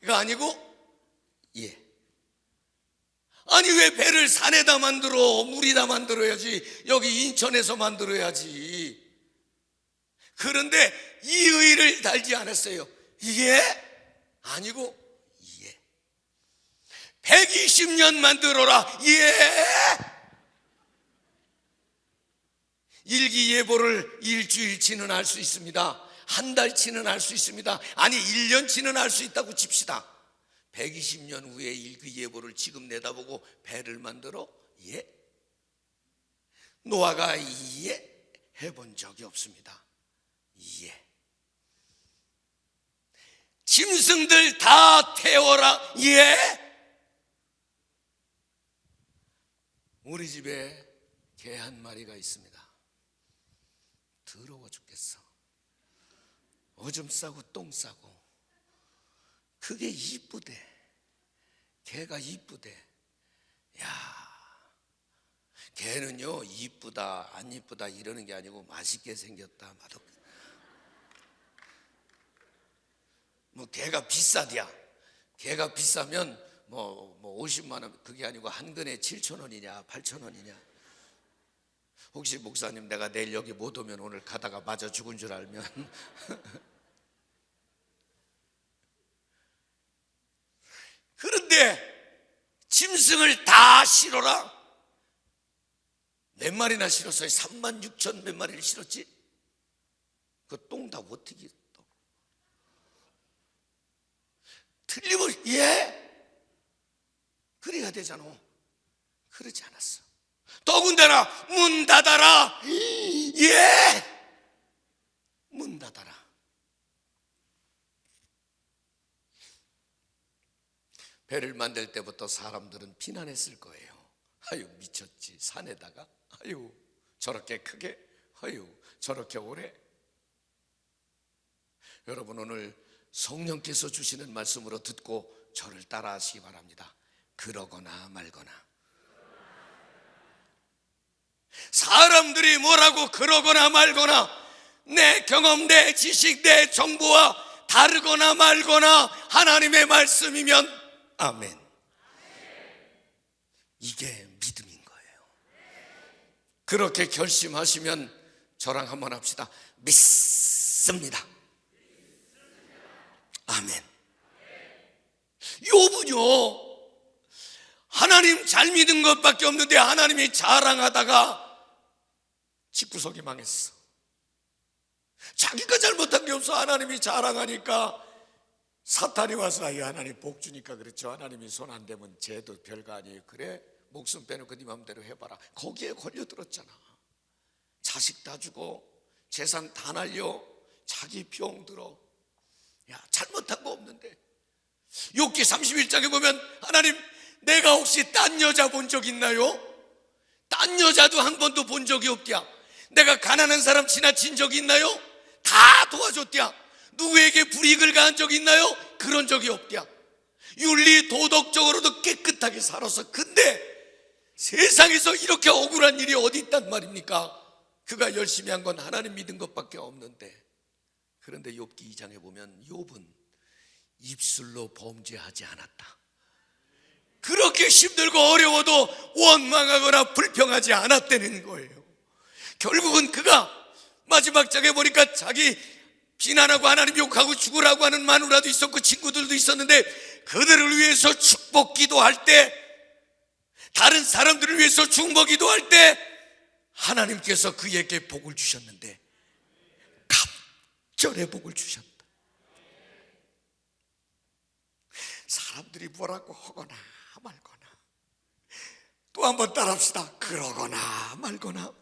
예가 아니고 예. 아니, 왜 배를 산에다 만들어? 물이다 만들어야지. 여기 인천에서 만들어야지. 그런데 이 의를 달지 않았어요. 예? 아니고 예. 120년 만들어라. 예. 일기예보를 일주일치는 할 수 있습니다. 한 달치는 할 수 있습니다. 아니, 1년치는 할 수 있다고 칩시다. 120년 후에 일기예보를 지금 내다보고 배를 만들어? 예. 노아가 예 해본 적이 없습니다. 예. 짐승들 다 태워라. 예. 우리 집에 개 한 마리가 있습니다. 더러워 죽겠어. 오줌 싸고 똥 싸고. 그게 이쁘대. 개가 이쁘대. 야, 개는요, 이쁘다 안 이쁘다 이러는 게 아니고 맛있게 생겼다 맛없게. 뭐 개가 비싸디야. 개가 비싸면 뭐 50만 원, 그게 아니고 한 근에 7,000원이냐 8,000원이냐. 혹시 목사님, 내가 내일 여기 못 오면 오늘 가다가 맞아 죽은 줄 알면 그런데 짐승을 다 실어라. 몇 마리나 실었어요? 36,000 몇 마리를 실었지? 그 똥 다 어떻게 또 틀림없이 예? 그래야 되잖아. 그러지 않았어. 더군다나 문 닫아라. 예? 문 닫아라. 배를 만들 때부터 사람들은 비난했을 거예요. 아유, 미쳤지. 산에다가 아유, 저렇게 크게, 아유, 저렇게 오래. 여러분, 오늘 성령께서 주시는 말씀으로 듣고 저를 따라 하시기 바랍니다. 그러거나 말거나. 사람들이 뭐라고 그러거나 말거나, 내 경험, 내 지식, 내 정보와 다르거나 말거나 하나님의 말씀이면 아멘. 이게 믿음인 거예요. 그렇게 결심하시면 저랑 한번 합시다. 믿습니다. 아멘. 욥은요, 하나님 잘 믿은 것밖에 없는데 하나님이 자랑하다가 집구석이 망했어. 자기가 잘못한 게 없어. 하나님이 자랑하니까 사탄이 와서 하나님 복 주니까 그렇죠. 하나님이 손 안 대면 쟤도 별거 아니에요. 그래, 목숨 빼놓고 네 마음대로 해봐라. 거기에 걸려들었잖아. 자식 다 주고 재산 다 날려 자기 병 들어. 야, 잘못한 거 없는데. 욥기 31장에 보면 하나님, 내가 혹시 딴 여자 본 적 있나요? 딴 여자도 한 번도 본 적이 없디야. 내가 가난한 사람 지나친 적이 있나요? 다 도와줬디야. 누구에게 불이익을 가한 적이 있나요? 그런 적이 없디야. 윤리 도덕적으로도 깨끗하게 살았어. 근데 세상에서 이렇게 억울한 일이 어디 있단 말입니까? 그가 열심히 한 건 하나님 믿은 것밖에 없는데. 그런데 욥기 2장에 보면 욥은 입술로 범죄하지 않았다. 그렇게 힘들고 어려워도 원망하거나 불평하지 않았다는 거예요. 결국은 그가 마지막 장에 보니까 자기 비난하고 하나님 욕하고 죽으라고 하는 마누라도 있었고 친구들도 있었는데, 그들을 위해서 축복 기도할 때, 다른 사람들을 위해서 중보 기도할 때 하나님께서 그에게 복을 주셨는데 갑절의 복을 주셨다. 사람들이 뭐라고 하거나 말거나, 또 한번 따라합시다. 그러거나 말거나.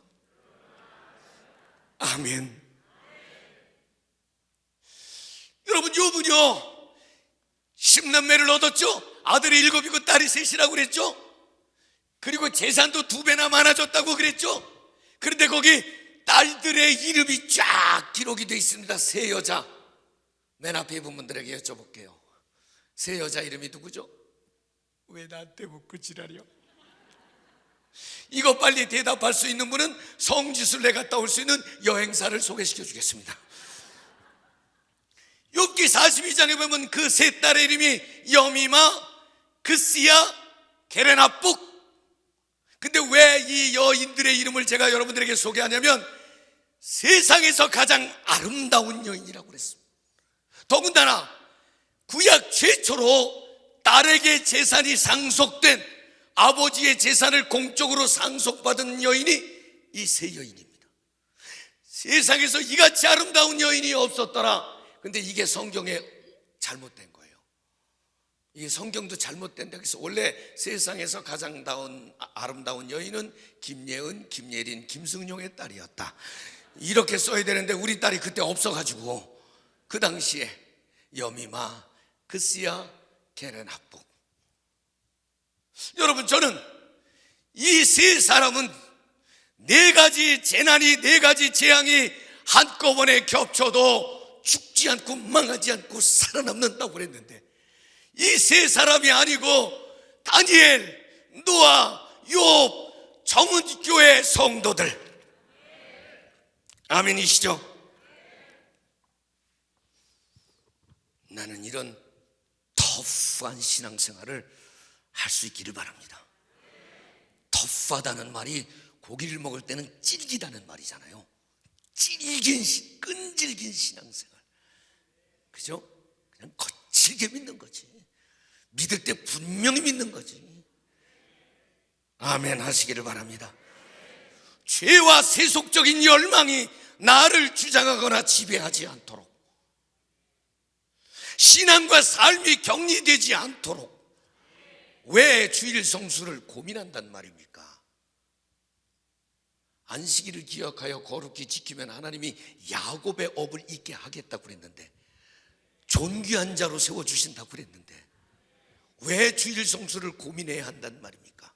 아멘. 여러분, 욥은요 10남매를 얻었죠. 아들이 7이고 딸이 3이라고 그랬죠. 그리고 재산도 2배나 많아졌다고 그랬죠. 그런데 거기 딸들의 이름이 쫙 기록이 되어 있습니다. 3 여자. 맨 앞에 있는 분들에게 여쭤볼게요. 3 여자 이름이 누구죠? 왜 나한테 묻고 지랄이요? 이거 빨리 대답할 수 있는 분은 성지순례 갔다 올 수 있는 여행사를 소개시켜 주겠습니다. 욥기 42장에 보면 그 3 딸의 이름이 여미마, 그스야, 게레나북. 근데 왜 이 여인들의 이름을 제가 여러분들에게 소개하냐면 세상에서 가장 아름다운 여인이라고 그랬습니다. 더군다나 구약 최초로 딸에게 재산이 상속된, 아버지의 재산을 공적으로 상속받은 여인이 이 3 여인입니다. 세상에서 이같이 아름다운 여인이 없었더라. 근데 이게 성경에 잘못된 거예요. 이게 성경도 잘못된다. 그래서 원래 세상에서 가장 아름다운 여인은 김예은, 김예린, 김승용의 딸이었다. 이렇게 써야 되는데 우리 딸이 그때 없어가지고 그 당시에 여미마, 그스야, 게레나북. 여러분, 저는 이 3 사람은 4가지 재난이, 4가지 재앙이 한꺼번에 겹쳐도 죽지 않고 망하지 않고 살아남는다고 그랬는데, 이 3 사람이 아니고 다니엘, 노아, 욥, 정은교회 성도들. 아멘이시죠? 나는 이런 터프한 신앙생활을 할 수 있기를 바랍니다. 터프하다는 말이 고기를 먹을 때는 질기다는 말이잖아요. 끈질긴 신앙생활. 그죠? 그냥 거칠게 믿는 거지. 믿을 때 분명히 믿는 거지. 아멘 하시기를 바랍니다. 죄와 세속적인 열망이 나를 주장하거나 지배하지 않도록, 신앙과 삶이 격리되지 않도록. 왜 주일 성수를 고민한단 말입니까? 안식일을 기억하여 거룩히 지키면 하나님이 야곱의 업을 잊게 하겠다고 그랬는데, 존귀한 자로 세워주신다고 그랬는데, 왜 주일 성수를 고민해야 한단 말입니까?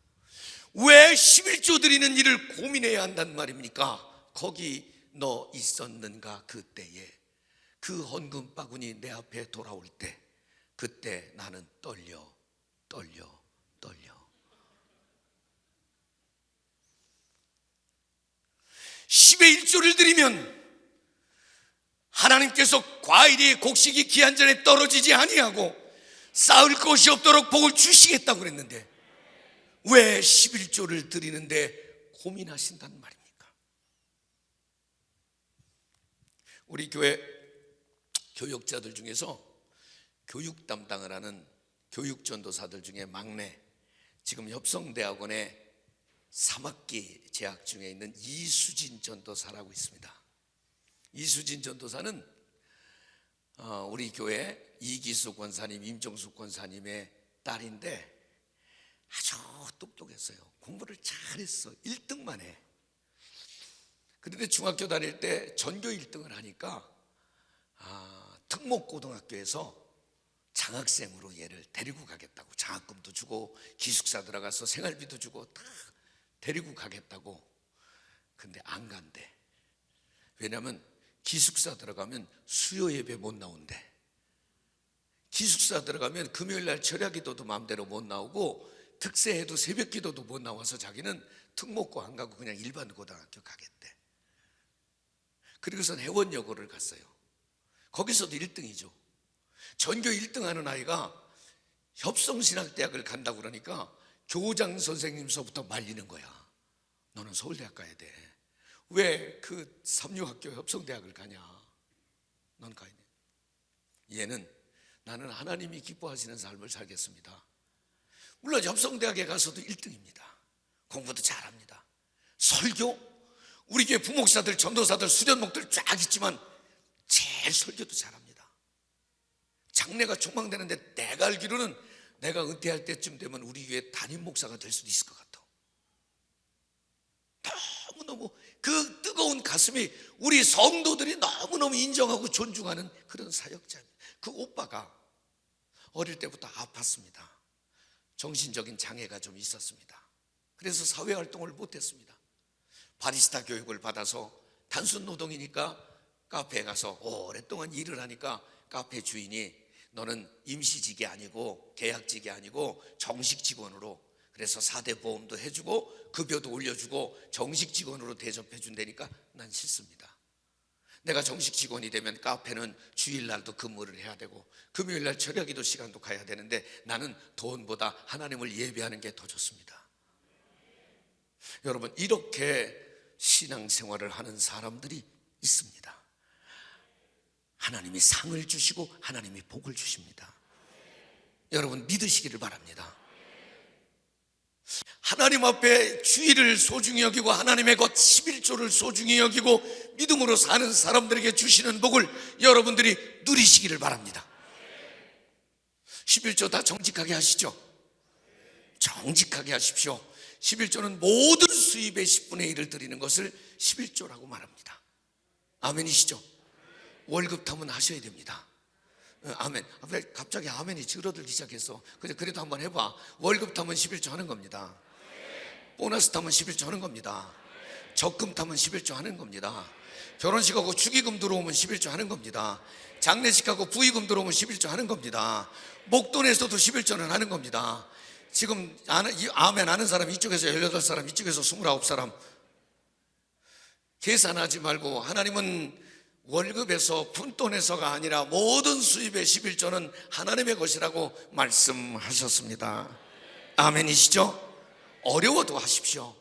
왜 11조 드리는 일을 고민해야 한단 말입니까? 거기 너 있었는가? 그때에 그 헌금 바구니 내 앞에 돌아올 때, 그때 나는 떨려 떨려. 10의 1조를 드리면 하나님께서 과일이 곡식이 기한 전에 떨어지지 아니하고 쌓을 것이 없도록 복을 주시겠다고 그랬는데 왜 11조를 드리는데 고민하신단 말입니까? 우리 교회 교역자들 중에서 교육 담당을 하는 교육전도사들 중에 막내, 지금 협성대학원에 3학기 재학 중에 있는 이수진 전도사라고 있습니다. 이수진 전도사는 우리 교회 이기수 권사님, 임종숙 권사님의 딸인데 아주 똑똑했어요. 공부를 잘했어. 1등만 해. 그런데 중학교 다닐 때 전교 1등을 하니까 특목고등학교에서 장학생으로 얘를 데리고 가겠다고, 장학금도 주고 기숙사 들어가서 생활비도 주고 다 데리고 가겠다고. 근데 안 간대. 왜냐하면 기숙사 들어가면 수요 예배 못 나온대. 기숙사 들어가면 금요일날 철야기도도 마음대로 못 나오고 특세해도 새벽기도도 못 나와서 자기는 특목고 안 가고 그냥 일반 고등학교 가겠대. 그리고선 해원여고를 갔어요. 거기서도 1등이죠. 전교 1등 하는 아이가 협성신학대학을 간다고 그러니까 교장 선생님서부터 말리는 거야. 너는 서울대학 가야 돼. 왜 그 삼류학교 협성대학을 가냐? 넌 가야 돼. 얘는 나는 하나님이 기뻐하시는 삶을 살겠습니다. 물론 협성대학에 가서도 1등입니다. 공부도 잘합니다. 설교? 우리 교회 부목사들, 전도사들, 수련목들 쫙 있지만 제일 설교도 잘합니다. 장래가 촉망되는데 내가 알기로는 내가 은퇴할 때쯤 되면 우리 교회 담임 목사가 될 수도 있을 것 같아. 너무너무 그 뜨거운 가슴이 우리 성도들이 너무너무 인정하고 존중하는 그런 사역자입니다. 그 오빠가 어릴 때부터 아팠습니다. 정신적인 장애가 좀 있었습니다. 그래서 사회활동을 못했습니다. 바리스타 교육을 받아서 단순 노동이니까 카페에 가서 오랫동안 일을 하니까 카페 주인이 너는 임시직이 아니고 계약직이 아니고 정식 직원으로, 그래서 4대 보험도 해주고 급여도 올려주고 정식 직원으로 대접해 준다니까 난 싫습니다. 내가 정식 직원이 되면 카페는 주일날도 근무를 해야 되고 금요일날 철야기도 시간도 가야 되는데 나는 돈보다 하나님을 예배하는 게 더 좋습니다. 여러분, 이렇게 신앙생활을 하는 사람들이 있습니다. 하나님이 상을 주시고 하나님이 복을 주십니다. 여러분 믿으시기를 바랍니다. 하나님 앞에 주일을 소중히 여기고 하나님의 것 11조를 소중히 여기고 믿음으로 사는 사람들에게 주시는 복을 여러분들이 누리시기를 바랍니다. 11조 다 정직하게 하시죠. 정직하게 하십시오. 11조는 모든 수입의 10분의 1을 드리는 것을 11조라고 말합니다. 아멘이시죠? 월급 타면 하셔야 됩니다. 아멘. 갑자기 아멘이 줄어들기 시작했어. 그래도 한번 해봐. 월급 타면 11조 하는 겁니다. 보너스 타면 11조 하는 겁니다. 적금 타면 11조 하는 겁니다. 결혼식하고 축의금 들어오면 11조 하는 겁니다. 장례식하고 부의금 들어오면 11조 하는 겁니다. 목돈에서도 11조는 하는 겁니다. 지금 아멘 하는 사람 이쪽에서 18사람, 이쪽에서 29사람. 계산하지 말고 하나님은 월급에서 푼돈에서가 아니라 모든 수입의 11조는 하나님의 것이라고 말씀하셨습니다. 아멘이시죠? 어려워도 하십시오.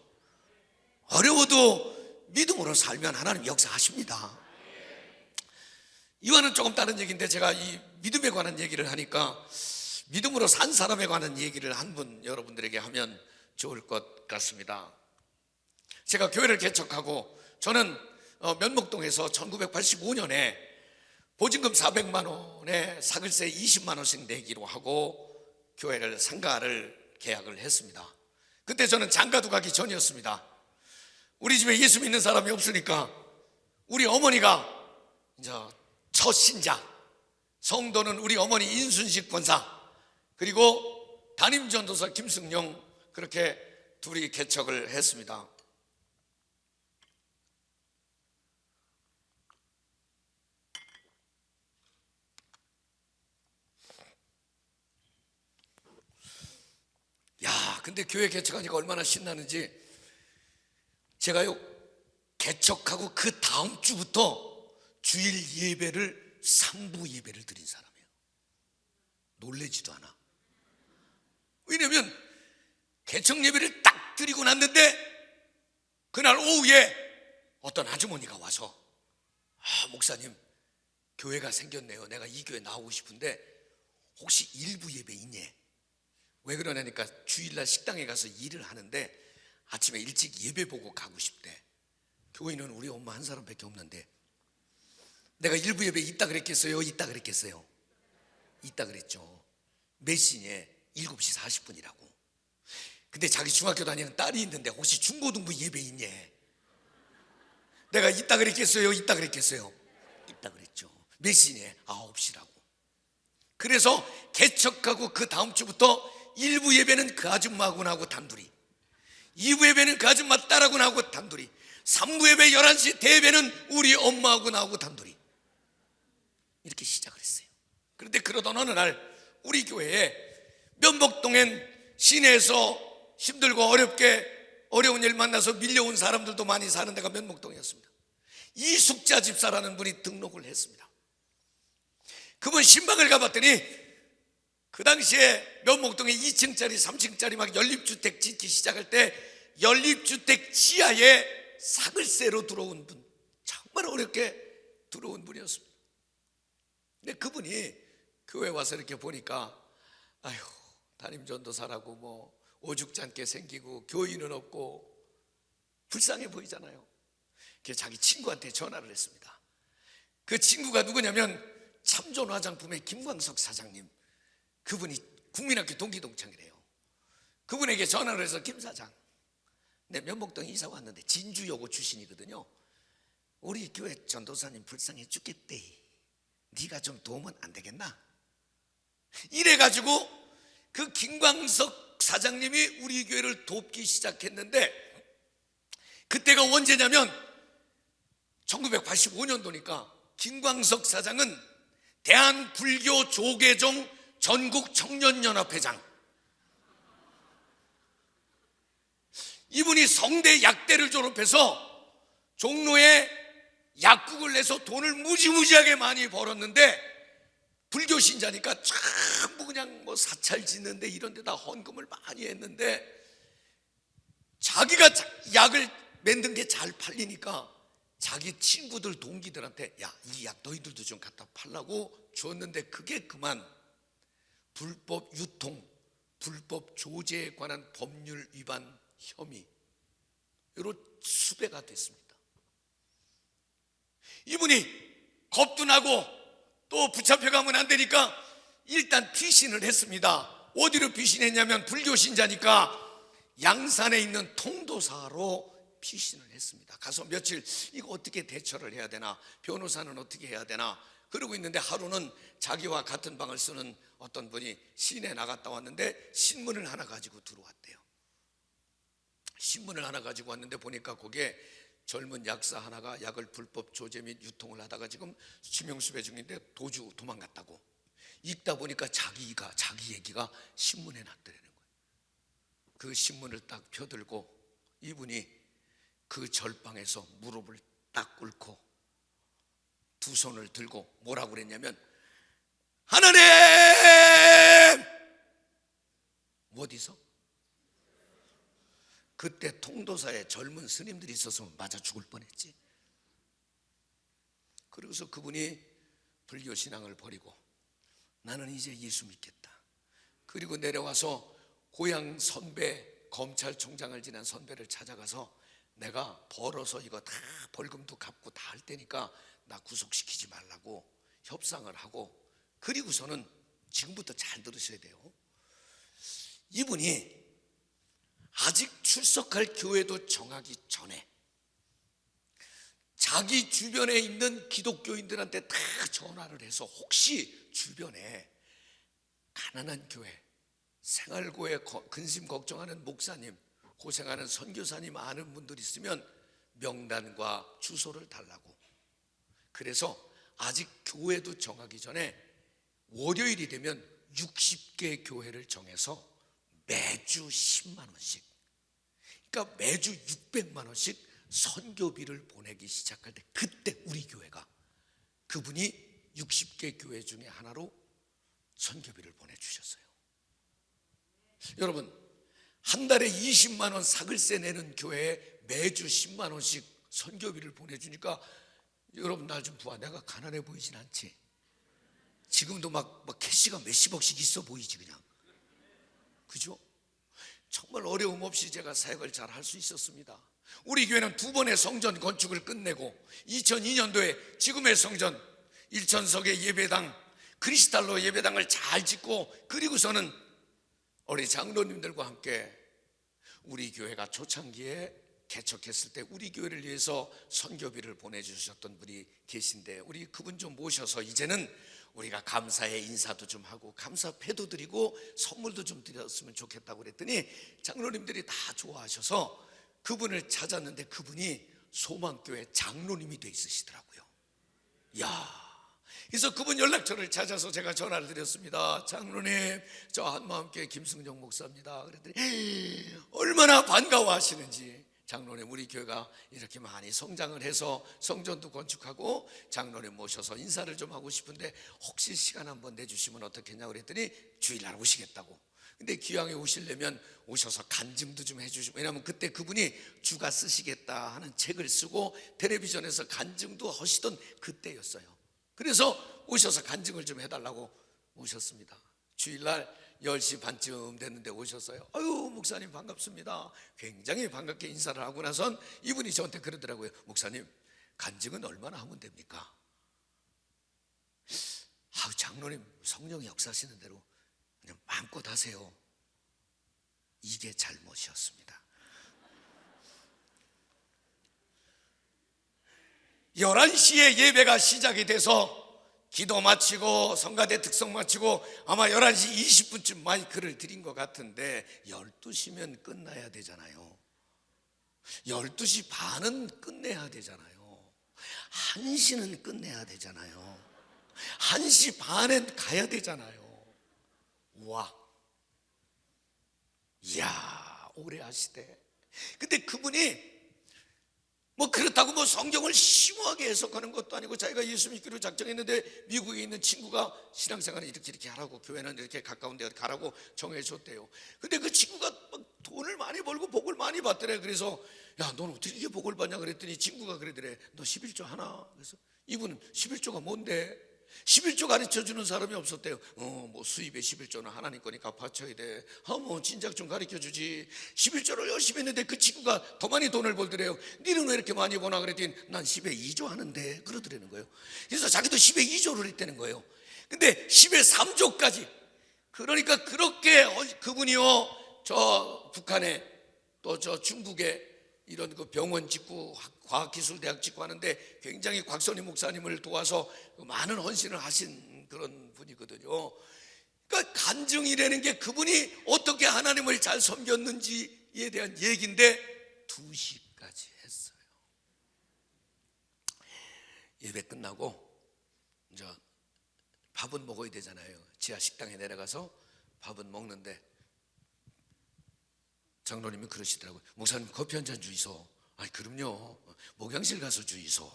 어려워도 믿음으로 살면 하나님 역사하십니다. 이와는 조금 다른 얘기인데 제가 이 믿음에 관한 얘기를 하니까 믿음으로 산 사람에 관한 얘기를 한 분 여러분들에게 하면 좋을 것 같습니다. 제가 교회를 개척하고 저는 면목동에서 1985년에 보증금 400만 원에 사글세 20만 원씩 내기로 하고 교회를 상가를 계약을 했습니다. 그때 저는 장가도 가기 전이었습니다. 우리 집에 예수 믿는 사람이 없으니까 우리 어머니가 이제 첫 신자, 성도는 우리 어머니 인순식 권사, 그리고 담임 전도사 김승용, 그렇게 둘이 개척을 했습니다. 야, 근데 교회 개척하니까 얼마나 신나는지, 제가요 개척하고 그 다음 주부터 주일 예배를 3부 예배를 드린 사람이에요. 놀래지도 않아. 왜냐면 개척 예배를 딱 드리고 났는데 그날 오후에 어떤 아주머니가 와서, 목사님, 교회가 생겼네요. 내가 이 교회 나오고 싶은데 혹시 일부 예배 있니? 왜 그러냐니까 주일날 식당에 가서 일을 하는데 아침에 일찍 예배 보고 가고 싶대. 교인은 우리 엄마 한 사람밖에 없는데 내가 일부 예배 있다 그랬겠어요? 있다 그랬겠어요? 있다 그랬죠. 몇 시에? 7시 40분이라고. 근데 자기 중학교 다니는 딸이 있는데 혹시 중고등부 예배 있니? 내가 있다 그랬겠어요? 있다 그랬겠어요? 있다 그랬죠. 몇 시니? 9시라고. 그래서 개척하고 그 다음 주부터 1부 예배는 그 아줌마하고 나하고 단둘이, 2부 예배는 그 아줌마 딸하고 나하고 단둘이, 3부 예배 11시 대예배는 우리 엄마하고 나하고 단둘이, 이렇게 시작을 했어요. 그런데 그러던 어느 날 우리 교회에 면목동엔 시내에서 힘들고 어려운 일 만나서 밀려온 사람들도 많이 사는 데가 면목동이었습니다. 이숙자 집사라는 분이 등록을 했습니다. 그분 신방을 가봤더니 그 당시에 면목동에 2층짜리 3층짜리 막 연립주택 짓기 시작할 때 연립주택 지하에 사글세로 들어온 분, 정말 어렵게 들어온 분이었습니다. 근데 그분이 교회 와서 이렇게 보니까 아휴, 담임 전도사라고 뭐 오죽잖게 생기고 교인은 없고 불쌍해 보이잖아요. 그래서 자기 친구한테 전화를 했습니다. 그 친구가 누구냐면 참존 화장품의 김광석 사장님, 그분이 국민학교 동기동창이래요. 그분에게 전화를 해서, 김 사장, 내 면목동 이사 왔는데 진주여고 출신이거든요. 우리 교회 전도사님 불쌍해 죽겠대. 네가 좀 도우면 안 되겠나? 이래가지고 그 김광석 사장님이 우리 교회를 돕기 시작했는데, 그때가 언제냐면 1985년도니까 김광석 사장은 대한불교조계종 전국청년연합회장, 이분이 성대 약대를 졸업해서 종로에 약국을 내서 돈을 무지무지하게 많이 벌었는데, 불교 신자니까 전부 그냥 뭐 사찰 짓는데 이런 데다 헌금을 많이 했는데, 자기가 약을 만든 게 잘 팔리니까 자기 친구들 동기들한테 야, 이 약 너희들도 좀 갖다 팔라고 줬는데, 그게 그만 불법 유통, 불법 조제에 관한 법률 위반 혐의로 수배가 됐습니다. 이분이 겁도 나고 또 붙잡혀가면 안 되니까 일단 피신을 했습니다. 어디로 피신했냐면 불교 신자니까 양산에 있는 통도사로 피신을 했습니다. 가서 며칠 이거 어떻게 대처를 해야 되나, 변호사는 어떻게 해야 되나 그러고 있는데, 하루는 자기와 같은 방을 쓰는 어떤 분이 시내에 나갔다 왔는데 신문을 하나 가지고 들어왔대요. 신문을 하나 가지고 왔는데 보니까 거기에 젊은 약사 하나가 약을 불법 조제 및 유통을 하다가 지금 지명수배 중인데 도망갔다고. 읽다 보니까 자기 얘기가 신문에 났더라는 거예요. 그 신문을 딱 펴들고 이분이 그 절방에서 무릎을 딱 꿇고 두 손을 들고 뭐라고 그랬냐면, 하나님! 어디서? 그때 통도사에 젊은 스님들이 있어서 맞아 죽을 뻔했지. 그러고서 그분이 불교 신앙을 버리고 나는 이제 예수 믿겠다. 그리고 내려와서 고향 선배, 검찰총장을 지낸 선배를 찾아가서 내가 벌어서 이거 다 벌금도 갚고 다 할 테니까 나 구속시키지 말라고 협상을 하고, 그리고서는 지금부터 잘 들으셔야 돼요. 이분이 아직 출석할 교회도 정하기 전에 자기 주변에 있는 기독교인들한테 다 전화를 해서 혹시 주변에 가난한 교회, 생활고에 근심 걱정하는 목사님, 고생하는 선교사님 아는 분들 있으면 명단과 주소를 달라고. 그래서 아직 교회도 정하기 전에 월요일이 되면 60개 교회를 정해서 매주 10만 원씩, 그러니까 매주 600만 원씩 선교비를 보내기 시작할 때, 그때 우리 교회가, 그분이 60개 교회 중에 하나로 선교비를 보내주셨어요. 여러분, 한 달에 20만 원 사글세 내는 교회에 매주 10만 원씩 선교비를 보내주니까, 여러분 나 좀 봐, 내가 가난해 보이진 않지? 지금도 막 캐시가 몇십억씩 있어 보이지 그냥, 그죠? 정말 어려움 없이 제가 사역을 잘 할 수 있었습니다. 우리 교회는 2번의 성전 건축을 끝내고 2002년도에 지금의 성전 1천석의 예배당, 크리스탈로 예배당을 잘 짓고, 그리고서는 우리 장로님들과 함께 우리 교회가 초창기에 개척했을 때 우리 교회를 위해서 선교비를 보내주셨던 분이 계신데, 우리 그분 좀 모셔서 이제는 우리가 감사의 인사도 좀 하고 감사패도 드리고 선물도 좀 드렸으면 좋겠다고 그랬더니 장로님들이 다 좋아하셔서 그분을 찾았는데, 그분이 소망교회 장로님이 돼 있으시더라고요. 야, 그래서 그분 연락처를 찾아서 제가 전화를 드렸습니다. 장로님, 저 한마음교회 김승정 목사입니다. 그랬더니 얼마나 반가워하시는지, 장로님 우리 교회가 이렇게 많이 성장을 해서 성전도 건축하고 장로님 모셔서 인사를 좀 하고 싶은데 혹시 시간 한번 내주시면 어떻겠냐고 그랬더니 주일날 오시겠다고. 근데 기왕에 오시려면 오셔서 간증도 좀 해주시고, 왜냐하면 그때 그분이 주가 쓰시겠다 하는 책을 쓰고 텔레비전에서 간증도 하시던 그때였어요. 그래서 오셔서 간증을 좀 해달라고 오셨습니다. 주일날 10시 반쯤 됐는데 오셨어요. 아유, 목사님 반갑습니다. 굉장히 반갑게 인사를 하고 나선 이분이 저한테 그러더라고요. 목사님, 간증은 얼마나 하면 됩니까? 아유, 장로님 성령이 역사하시는 대로 그냥 마음껏 하세요. 이게 잘못이었습니다. 11시에 예배가 시작이 돼서 기도 마치고 성가대 특성 마치고 아마 11시 20분쯤 마이크를 드린 것 같은데 12시면 끝나야 되잖아요. 12시 반은 끝내야 되잖아요. 1시는 끝내야 되잖아요. 1시 반엔 가야 되잖아요. 와, 이야, 오래 하시대. 근데 그분이 뭐 그렇다고 뭐 성경을 심오하게 해석하는 것도 아니고, 자기가 예수 믿기로 작정했는데 미국에 있는 친구가 신앙생활을 이렇게 하라고, 교회는 이렇게 가까운 데 가라고 정해줬대요. 근데 그 친구가 막 돈을 많이 벌고 복을 많이 받더래. 그래서 야, 넌 어떻게 이렇게 복을 받냐 그랬더니 친구가 그러더래. 너 11조 하나? 그래서 이분은 11조가 뭔데? 11조 가르쳐주는 사람이 없었대요. 뭐 수입의 11조는 하나님 거니까 바쳐야 돼. 뭐 진작 좀 가르쳐주지. 11조를 열심히 했는데 그 친구가 더 많이 돈을 벌더래요. 니는 왜 이렇게 많이 버나 그랬더니 난 10에 2조 하는데 그러더라는 거예요. 그래서 자기도 10에 2조를 했다는 거예요. 근데 10에 3조까지, 그러니까 그렇게 그분이요, 저 북한에 또 저 중국에 이런 그 병원 짓고 과학기술대학 짓고 하는데 굉장히 곽선희 목사님을 도와서 많은 헌신을 하신 그런 분이거든요. 그러니까 간증이라는 게 그분이 어떻게 하나님을 잘 섬겼는지에 대한 얘기인데 2시까지 했어요. 예배 끝나고 이제 밥은 먹어야 되잖아요. 지하 식당에 내려가서 밥은 먹는데 장로님이 그러시더라고요. 목사님 커피 한 잔 주이소. 아니 그럼요, 목양실 가서 주이소.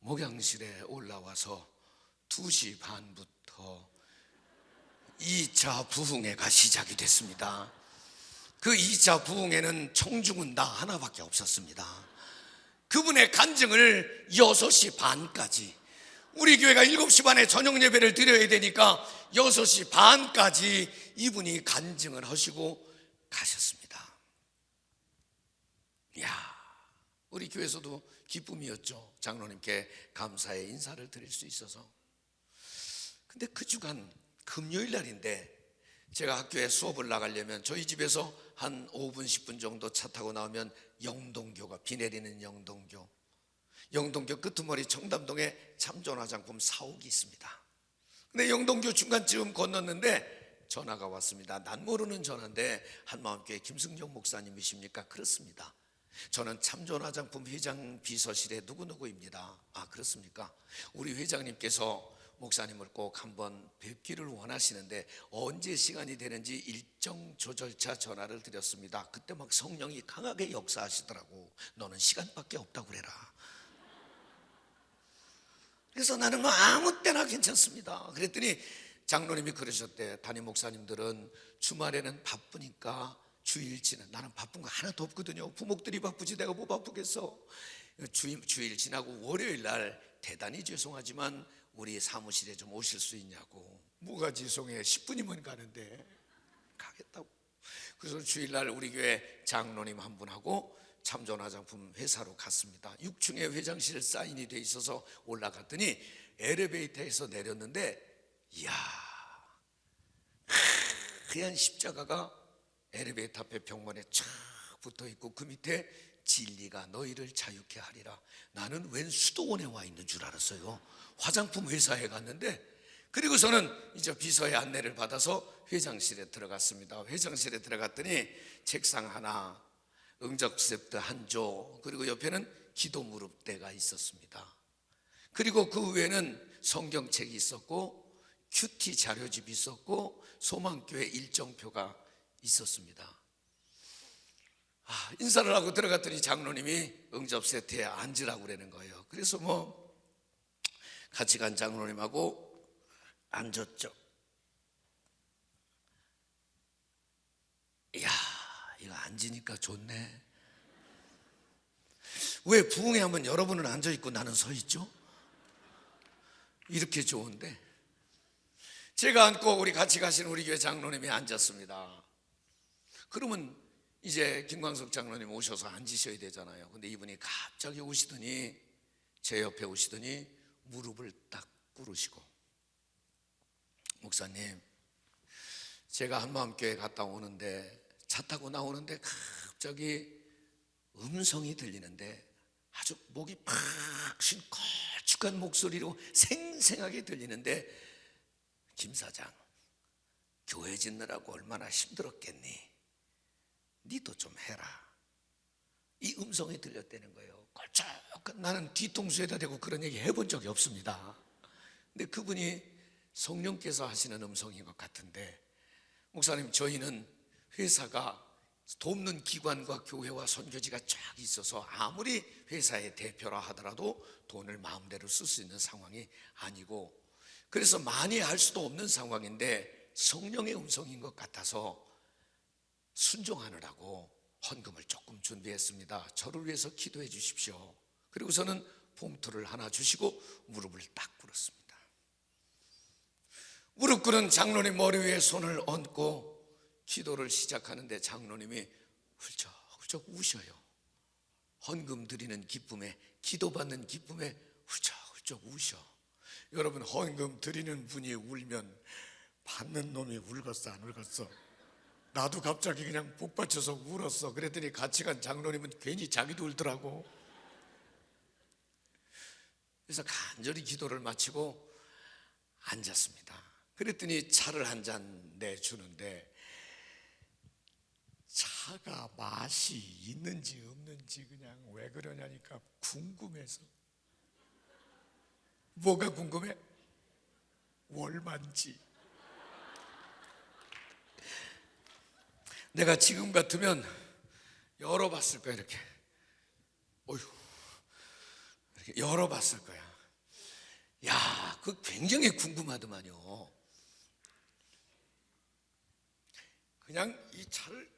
목양실에 올라와서 2시 반부터 2차 부흥회가 시작이 됐습니다. 그 2차 부흥회는 청중은 나 하나밖에 없었습니다. 그분의 간증을 6시 반까지, 우리 교회가 7시 반에 저녁 예배를 드려야 되니까 6시 반까지 이분이 간증을 하시고 가셨습니다. 이야, 우리 교회에서도 기쁨이었죠. 장로님께 감사의 인사를 드릴 수 있어서. 근데 그 주간 금요일 날인데 제가 학교에 수업을 나가려면 저희 집에서 한 5분 10분 정도 차 타고 나오면 영동교가, 비 내리는 영동교 끄트머리 청담동에 참전 화장품 사옥이 있습니다. 근데 영동교 중간쯤 건넜는데 전화가 왔습니다. 난 모르는 전화인데 한마음교회 김승정 목사님이십니까? 그렇습니다. 저는 참전 화장품 회장 비서실의 누구누구입니다. 아, 그렇습니까? 우리 회장님께서 목사님을 꼭 한번 뵙기를 원하시는데 언제 시간이 되는지 일정 조절차 전화를 드렸습니다. 그때 막 성령이 강하게 역사하시더라고. 너는 시간밖에 없다고 그래라. 그래서 나는 뭐 아무 때나 괜찮습니다. 그랬더니 장로님이 그러셨대. 담임 목사님들은 주말에는 바쁘니까 주일치는, 나는 바쁜 거 하나도 없거든요. 부목들이 바쁘지 내가 뭐 바쁘겠어. 주일 지나고 월요일 날 대단히 죄송하지만 우리 사무실에 좀 오실 수 있냐고. 뭐가 죄송해, 10분이면 가는데. 가겠다고. 그래서 주일날 우리 교회 장로님 한 분하고 참전 화장품 회사로 갔습니다. 6층에 회장실 사인이 돼 있어서 올라갔더니 엘리베이터에서 내렸는데, 이야, 하얀 십자가가 엘리베이터 앞에 벽면에 쫙 붙어 있고 그 밑에 진리가 너희를 자유케 하리라. 나는 웬 수도원에 와 있는 줄 알았어요. 화장품 회사에 갔는데, 그리고서는 이제 비서의 안내를 받아서 회장실에 들어갔습니다. 회장실에 들어갔더니 책상 하나, 응접 세트 한 조, 그리고 옆에는 기도 무릎대가 있었습니다. 그리고 그 외에는 성경책이 있었고 큐티 자료집이 있었고 소망교회 일정표가 있었습니다. 인사를 하고 들어갔더니 장로님이 응접 세트에 앉으라고 그러는 거예요. 그래서 뭐 같이 간 장로님하고 앉았죠. 이야, 이거 앉으니까 좋네. 왜 부흥회 하면 여러분은 앉아있고 나는 서있죠? 이렇게 좋은데. 제가 앉고 우리 같이 가신 우리 교회 장로님이 앉았습니다. 그러면 이제 김광석 장로님 오셔서 앉으셔야 되잖아요. 근데 이분이 갑자기 오시더니, 제 옆에 오시더니 무릎을 딱 꿇으시고, 목사님, 제가 한마음교회 갔다 오는데 차 타고 나오는데 갑자기 음성이 들리는데 아주 목이 팍 쉰 걸쭉한 목소리로 생생하게 들리는데, 김 사장, 교회 짓느라고 얼마나 힘들었겠니? 니도 좀 해라. 이 음성이 들렸다는 거예요. 걸쭉한. 나는 뒤통수에다 대고 그런 얘기 해본 적이 없습니다. 근데 그분이 성령께서 하시는 음성인 것 같은데, 목사님, 저희는 회사가 돕는 기관과 교회와 선교지가 쫙 있어서 아무리 회사의 대표라 하더라도 돈을 마음대로 쓸 수 있는 상황이 아니고, 그래서 많이 할 수도 없는 상황인데 성령의 음성인 것 같아서 순종하느라고 헌금을 조금 준비했습니다. 저를 위해서 기도해 주십시오. 그리고서는 봉투를 하나 주시고 무릎을 딱 꿇었습니다. 무릎 꿇은 장로님 머리 위에 손을 얹고 기도를 시작하는데 장로님이 훌쩍훌쩍 우셔요. 헌금 드리는 기쁨에, 기도받는 기쁨에 훌쩍훌쩍 우셔. 여러분, 헌금 드리는 분이 울면 받는 놈이 울겠어 안 울겠어? 나도 갑자기 그냥 복받쳐서 울었어. 그랬더니 같이 간 장로님은 괜히 자기도 울더라고. 그래서 간절히 기도를 마치고 앉았습니다. 그랬더니 차를 한 잔 내주는데, 차가 맛이 있는지 없는지 그냥 왜 그러냐니까 궁금해서. 뭐가 궁금해? 얼마인지. 내가 지금 같으면 열어봤을 거야. 이렇게 어휴, 이렇게 열어봤을 거야. 야, 그거 굉장히 궁금하더만요. 그냥 이 차를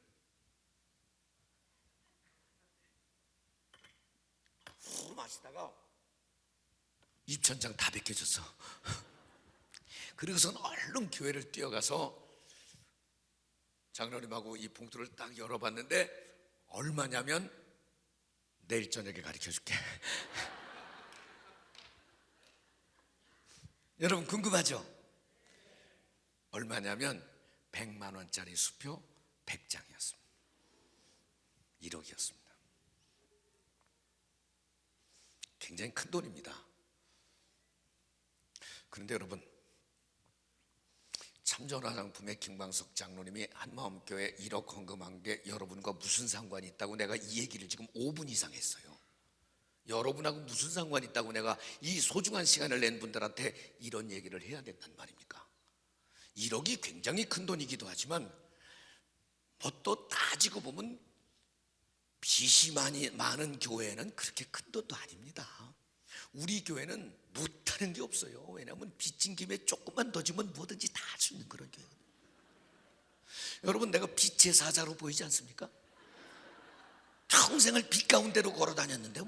후 마시다가 입천장 다 벗겨졌어. 그리고선 얼른 교회를 뛰어가서 장로님하고 이 봉투를 딱 열어봤는데, 얼마냐면 내일 저녁에 가르쳐줄게. 여러분 궁금하죠? 얼마냐면 100만 원짜리 수표 100장이었습니다. 1억이었습니다. 굉장히 큰 돈입니다. 그런데 여러분, 참전화장품의 김광석 장로님이 한마음교회 1억 헌금한 게 여러분과 무슨 상관이 있다고 내가 이 얘기를 지금 5분 이상 했어요. 여러분하고 무슨 상관이 있다고 내가 이 소중한 시간을 낸 분들한테 이런 얘기를 해야 된단 말입니까? 1억이 굉장히 큰 돈이기도 하지만 뭐 또 따지고 보면 빚이 많은 교회는 그렇게 큰 돈도 아닙니다. 우리 교회는 못하는 게 없어요. 왜냐하면 빚진 김에 조금만 더 주면 뭐든지 다 할 수 있는 그런 교회거든요. 여러분, 내가 빚의 사자로 보이지 않습니까? 평생을 빚 가운데로 걸어 다녔는데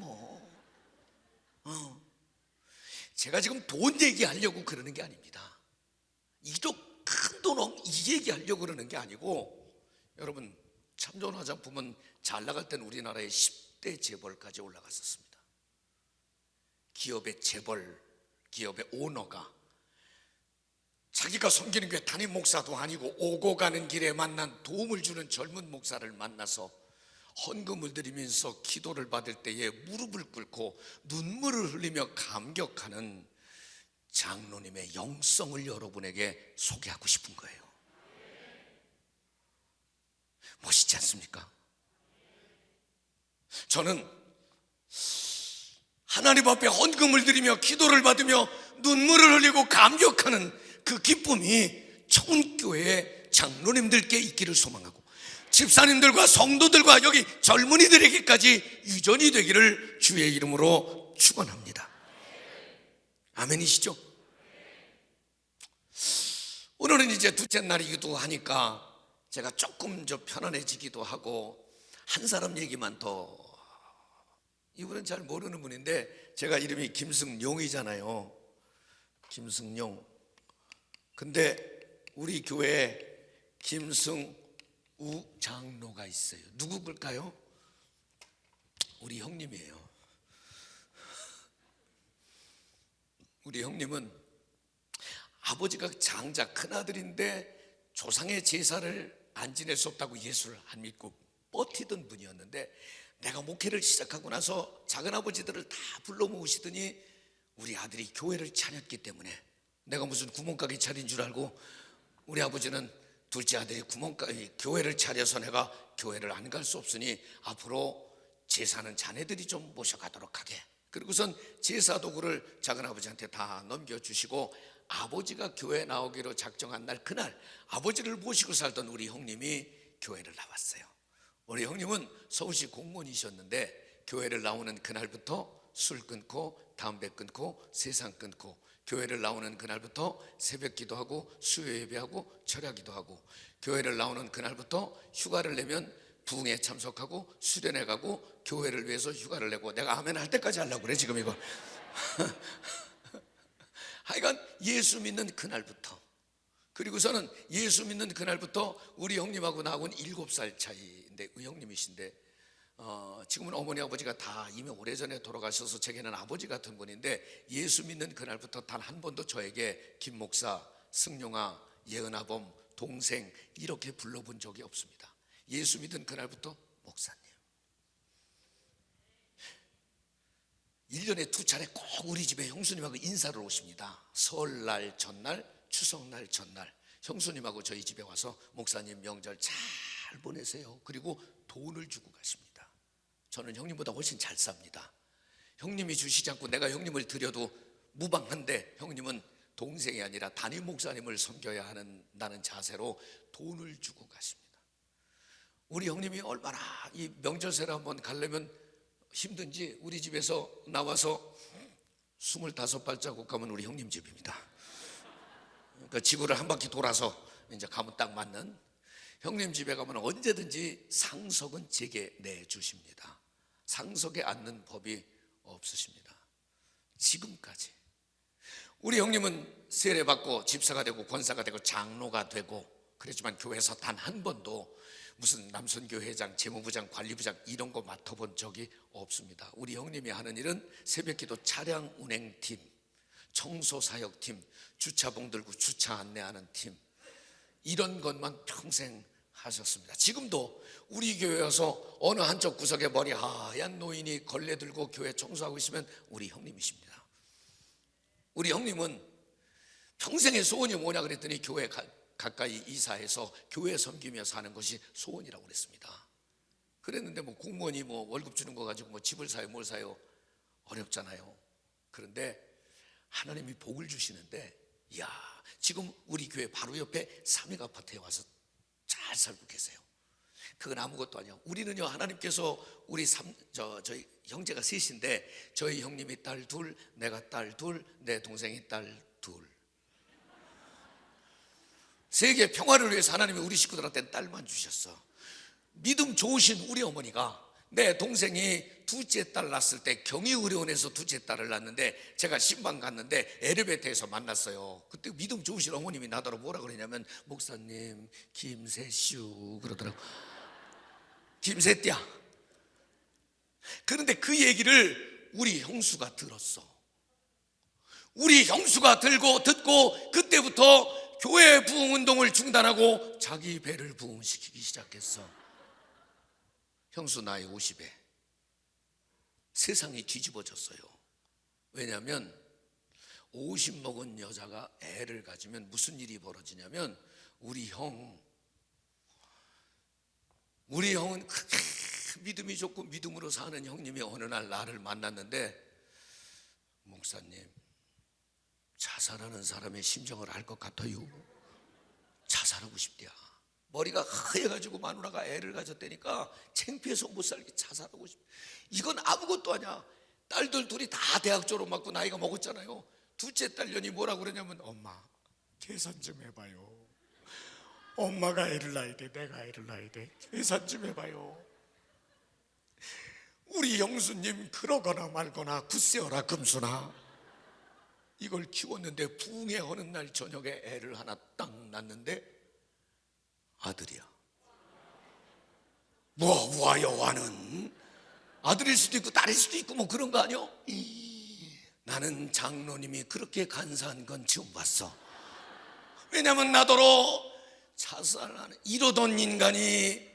제가 지금 돈 얘기하려고 그러는 게 아닙니다. 1억 큰 돈 이 얘기하려고 그러는 게 아니고, 여러분, 참 좋은 화장품은 잘 나갈 때는 우리나라의 10대 재벌까지 올라갔었습니다. 기업의 재벌, 기업의 오너가 자기가 섬기는 교회 담임 목사도 아니고 오고 가는 길에 만난 도움을 주는 젊은 목사를 만나서 헌금을 드리면서 기도를 받을 때에 무릎을 꿇고 눈물을 흘리며 감격하는 장로님의 영성을 여러분에게 소개하고 싶은 거예요. 멋있지 않습니까? 저는 하나님 앞에 헌금을 드리며 기도를 받으며 눈물을 흘리고 감격하는 그 기쁨이 천교회의 장로님들께 있기를 소망하고, 집사님들과 성도들과 여기 젊은이들에게까지 유전이 되기를 주의 이름으로 축원합니다. 아멘이시죠? 오늘은 이제 둘째 날이기도 하니까 제가 조금 편안해지기도 하고, 한 사람 얘기만 더, 이분은 잘 모르는 분인데 제가 이름이 김승용이잖아요. 김승용. 근데 우리 교회에 김승우 장로가 있어요. 누구일까요? 우리 형님이에요. 우리 형님은 아버지가 장자 큰아들인데 조상의 제사를 안 지낼 수 없다고 예수를 안 믿고 버티던 분이었는데, 내가 목회를 시작하고 나서 작은아버지들을 다 불러 모으시더니 우리 아들이 교회를 차렸기 때문에, 내가 무슨 구멍가게 차린 줄 알고 우리 아버지는 둘째 아들이 교회를 차려서 내가 교회를 안 갈 수 없으니 앞으로 제사는 자네들이 좀 모셔가도록 하게, 그리고선 제사 도구를 작은아버지한테 다 넘겨주시고, 아버지가 교회 나오기로 작정한 날, 그날 아버지를 모시고 살던 우리 형님이 교회를 나왔어요. 우리 형님은 서울시 공무원이셨는데 교회를 나오는 그날부터 술 끊고 담배 끊고 세상 끊고, 교회를 나오는 그날부터 새벽 기도하고 수요 예배하고 철야 기도하고, 교회를 나오는 그날부터 휴가를 내면 부흥에 참석하고 수련회 가고 교회를 위해서 휴가를 내고, 내가 아멘 할 때까지 하려고 그래 지금 이거. 하여간 예수 믿는 그날부터, 그리고서는 예수 믿는 그날부터 우리 형님하고 나하고는 7살 차이인데, 그 형님이신데 지금은 어머니 아버지가 다 이미 오래전에 돌아가셔서 제게는 아버지 같은 분인데, 예수 믿는 그날부터 단 한 번도 저에게 김 목사, 승용아, 예은아범, 동생 이렇게 불러본 적이 없습니다. 예수 믿은 그날부터 목사님. 1년에 2차례 꼭 우리 집에 형수님하고 인사를 오십니다. 설날 전날, 추석날 전날 형수님하고 저희 집에 와서 목사님 명절 잘 보내세요. 그리고 돈을 주고 가십니다. 저는 형님보다 훨씬 잘 삽니다. 형님이 주시지 않고 내가 형님을 드려도 무방한데, 형님은 동생이 아니라 담임 목사님을 섬겨야 한다는 자세로 돈을 주고 가십니다. 우리 형님이 얼마나 이 명절세를 한번 가려면 힘든지 우리 집에서 나와서 25발자국 가면 우리 형님 집입니다. 그러니까 지구를 한 바퀴 돌아서 이제 가면 딱 맞는, 형님 집에 가면 언제든지 상석은 제게 내주십니다. 상석에 앉는 법이 없으십니다. 지금까지. 우리 형님은 세례받고 집사가 되고 권사가 되고 장로가 되고 그랬지만 교회에서 단 한 번도 무슨 남선교회장, 재무부장, 관리부장 이런 거 맡아본 적이 없습니다. 우리 형님이 하는 일은 새벽기도 차량 운행팀, 청소사역팀, 주차봉 들고 주차 안내하는 팀, 이런 것만 평생 하셨습니다. 지금도 우리 교회 와서 어느 한쪽 구석에 머리 하얀 노인이 걸레 들고 교회 청소하고 있으면 우리 형님이십니다. 우리 형님은 평생의 소원이 뭐냐 그랬더니 교회 가까이 이사해서 교회 섬기며 사는 것이 소원이라고 그랬습니다. 그랬는데 뭐 공무원이 뭐 월급 주는 거 가지고 뭐 집을 사요 뭘 사요, 어렵잖아요. 그런데 하나님이 복을 주시는데, 이야, 지금 우리 교회 바로 옆에 삼익 아파트에 와서 잘 살고 계세요. 그건 아무것도 아니야. 우리는요, 하나님께서 저희 형제가 셋인데, 저희 형님이 딸 둘, 내가 딸 둘, 내 동생이 딸 둘. 세계 평화를 위해서 하나님이 우리 식구들한테는 딸만 주셨어. 믿음 좋으신 우리 어머니가, 내 동생이 둘째 딸 낳았을 때 경희의료원에서 둘째 딸을 낳았는데, 제가 신방 갔는데 엘리베이터에서 만났어요. 그때 믿음 좋으신 어머님이 나더러 뭐라 그러냐면, 목사님 김새슈 그러더라고. 김새띠야. 그런데 그 얘기를 우리 형수가 들었어. 우리 형수가 듣고 그때부터 교회 부흥운동을 중단하고 자기 배를 부흥시키기 시작했어. 형수 나이 50에 세상이 뒤집어졌어요. 왜냐하면 50 먹은 여자가 애를 가지면 무슨 일이 벌어지냐면, 우리 형은 그렇게 믿음이 좋고 믿음으로 사는 형님이 어느 날 나를 만났는데, 목사님, 자살하는 사람의 심정을 알 것 같아요. 자살하고 싶대야. 머리가 하얘가지고 마누라가 애를 가졌다니까 창피해서 못 살게 자살하고 싶대. 이건 아무것도 아니야. 딸들 둘이 다 대학 졸업 맞고 나이가 먹었잖아요. 둘째 딸년이 뭐라 그러냐면, 엄마 계산 좀 해봐요. 엄마가 애를 낳아야 돼, 내가 애를 낳아야 돼. 계산 좀 해봐요. 우리 형수님 그러거나 말거나 굳세어라 금수나. 이걸 키웠는데 부흥회 하는 날 저녁에 애를 하나 딱 낳는데 아들이야. 우와 여와는 아들일 수도 있고 딸일 수도 있고 뭐 그런 거 아니요? 나는 장로님이 그렇게 간사한 건 처음 봤어. 왜냐면 나더러 자살하는 이러던 인간이,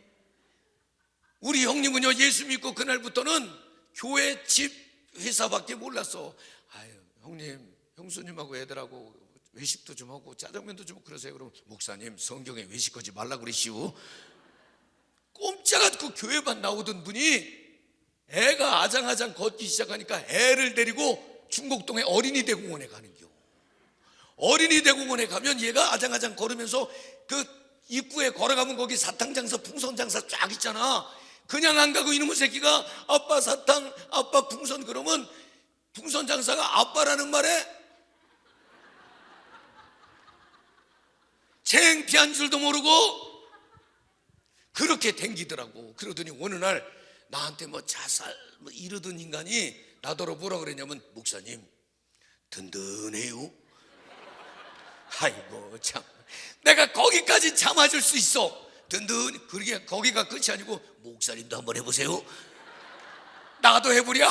우리 형님은요 예수 믿고 그날부터는 교회 집 회사밖에 몰랐어. 아유 형님, 형수님하고 애들하고 외식도 좀 하고 짜장면도 좀 그러세요. 그럼 목사님 성경에 외식하지 말라 그러시오. 꼼짝 않고 교회만 나오던 분이 애가 아장아장 걷기 시작하니까 애를 데리고 중곡동의 어린이 대공원에 가는 겨. 어린이 대공원에 가면 얘가 아장아장 걸으면서 그 입구에 걸어가면 거기 사탕 장사, 풍선 장사 쫙 있잖아. 그냥 안 가고 이놈의 새끼가 아빠 사탕, 아빠 풍선 그러면 풍선 장사가 아빠라는 말에 창피한 줄도 모르고 그렇게 댕기더라고. 그러더니 어느 날 나한테 뭐 자살 뭐 이러던 인간이 나더러 뭐라 그랬냐면, 목사님 든든해요. 아이고 참, 내가 거기까지 참아줄 수 있어. 든든. 그게 거기가 끝이 아니고, 목사님도 한번 해보세요. 나도 해보랴.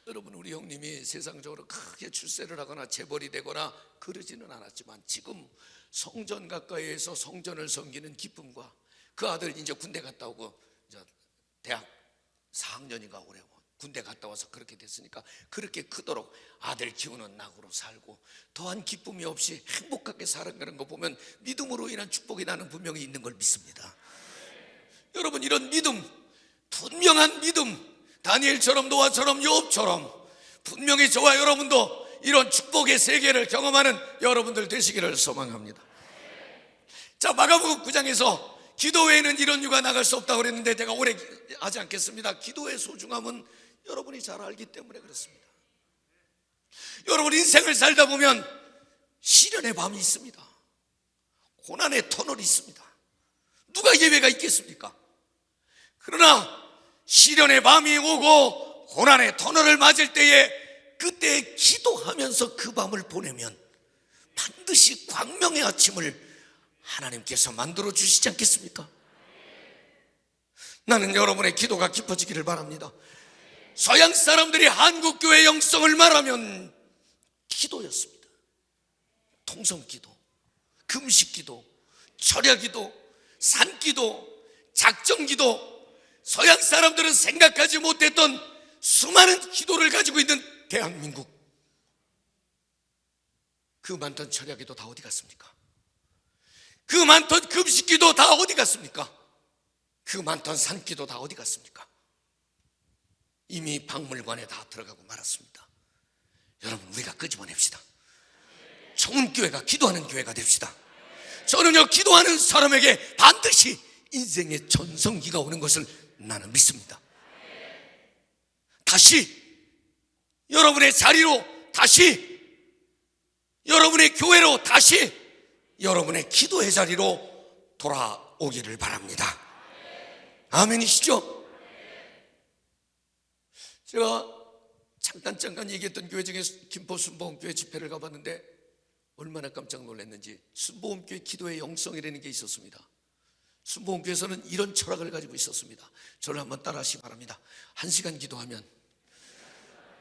여러분, 우리 형님이 세상적으로 크게 출세를 하거나 재벌이 되거나 그러지는 않았지만, 지금 성전 가까이에서 성전을 섬기는 기쁨과, 그 아들 이제 군대 갔다 오고 이제 대학 4학년인가 올해 군대 갔다 와서 그렇게 됐으니까, 그렇게 크도록 아들 키우는 낙으로 살고 더한 기쁨이 없이 행복하게 살아가는 거 보면 믿음으로 인한 축복이 나는 분명히 있는 걸 믿습니다. 여러분, 이런 믿음, 분명한 믿음, 다니엘처럼 노아처럼 욥처럼 분명히 저와 여러분도 이런 축복의 세계를 경험하는 여러분들 되시기를 소망합니다. 자, 마가복음 9장에서 기도 외에는 이런 유가 나갈 수 없다고 그랬는데, 제가 오래 하지 않겠습니다. 기도의 소중함은 여러분이 잘 알기 때문에 그렇습니다. 여러분, 인생을 살다 보면 시련의 밤이 있습니다. 고난의 터널이 있습니다. 누가 예외가 있겠습니까? 그러나 시련의 밤이 오고 고난의 터널을 맞을 때에, 그때 기도하면서 그 밤을 보내면 반드시 광명의 아침을 하나님께서 만들어 주시지 않겠습니까? 나는 여러분의 기도가 깊어지기를 바랍니다. 서양 사람들이 한국교회 영성을 말하면 기도였습니다. 통성기도, 금식기도, 철야기도, 산기도, 작정기도, 서양 사람들은 생각하지 못했던 수많은 기도를 가지고 있는 대한민국, 그 많던 철야기도 다 어디 갔습니까? 그 많던 금식기도 다 어디 갔습니까? 그 많던 산기도 다 어디 갔습니까? 이미 박물관에 다 들어가고 말았습니다. 여러분, 우리가 끄집어냅시다. 좋은 교회가, 기도하는 교회가 됩시다. 저는요, 기도하는 사람에게 반드시 인생의 전성기가 오는 것을 나는 믿습니다. 다시 여러분의 자리로, 다시 여러분의 교회로, 다시 여러분의 기도의 자리로 돌아오기를 바랍니다. 아멘이시죠? 제가 잠깐 얘기했던 교회 중에 김포 순복음교회 집회를 가봤는데 얼마나 깜짝 놀랐는지, 순복음교회 기도의 영성이라는 게 있었습니다. 순복음교회에서는 이런 철학을 가지고 있었습니다. 저를 한번 따라하시기 바랍니다. 1시간 기도하면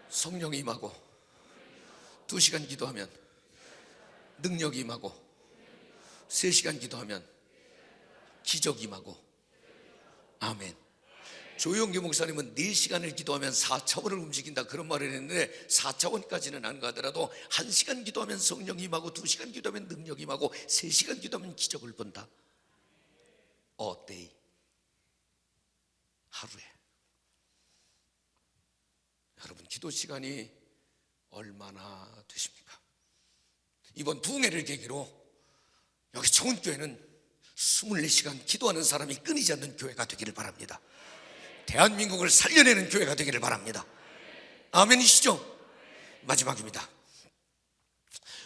성령이 임하고, 2시간 기도하면 능력이 임하고, 3시간 기도하면 기적이 임하고. 아멘. 조용기 목사님은 4시간을 기도하면 4차원을 움직인다, 그런 말을 했는데 4차원까지는 안 가더라도 1시간 기도하면 성령이 임하고, 2시간 기도하면 능력이 임하고, 3시간 기도하면 기적을 본다. day. 하루에. 여러분, 기도 시간이 얼마나 되십니까? 이번 부흥회를 계기로 여기 좋은 교회는 24시간 기도하는 사람이 끊이지 않는 교회가 되기를 바랍니다. 대한민국을 살려내는 교회가 되기를 바랍니다. 아멘이시죠? 마지막입니다.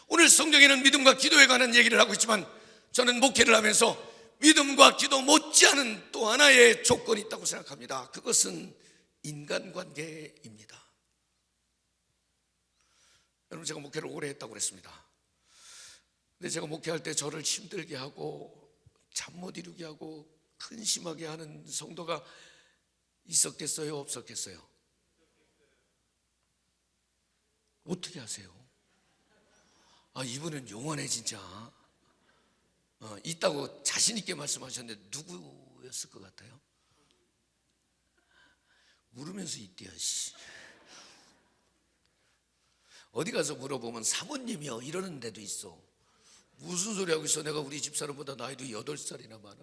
오늘 성경에는 믿음과 기도에 관한 얘기를 하고 있지만, 저는 목회를 하면서 믿음과 기도 못지않은 또 하나의 조건이 있다고 생각합니다. 그것은 인간관계입니다. 여러분, 제가 목회를 오래 했다고 그랬습니다. 근데 제가 목회할 때 저를 힘들게 하고 잠 못 이루게 하고 근심하게 하는 성도가 있었겠어요, 없었겠어요? 어떻게 아세요? 이분은 용하네 진짜. 있다고 자신 있게 말씀하셨는데 누구였을 것 같아요? 물으면서 있대요. 어디 가서 물어보면 사모님이요 이러는 데도 있어. 무슨 소리 하고 있어? 내가 우리 집사람보다 나이도 8살이나 많아.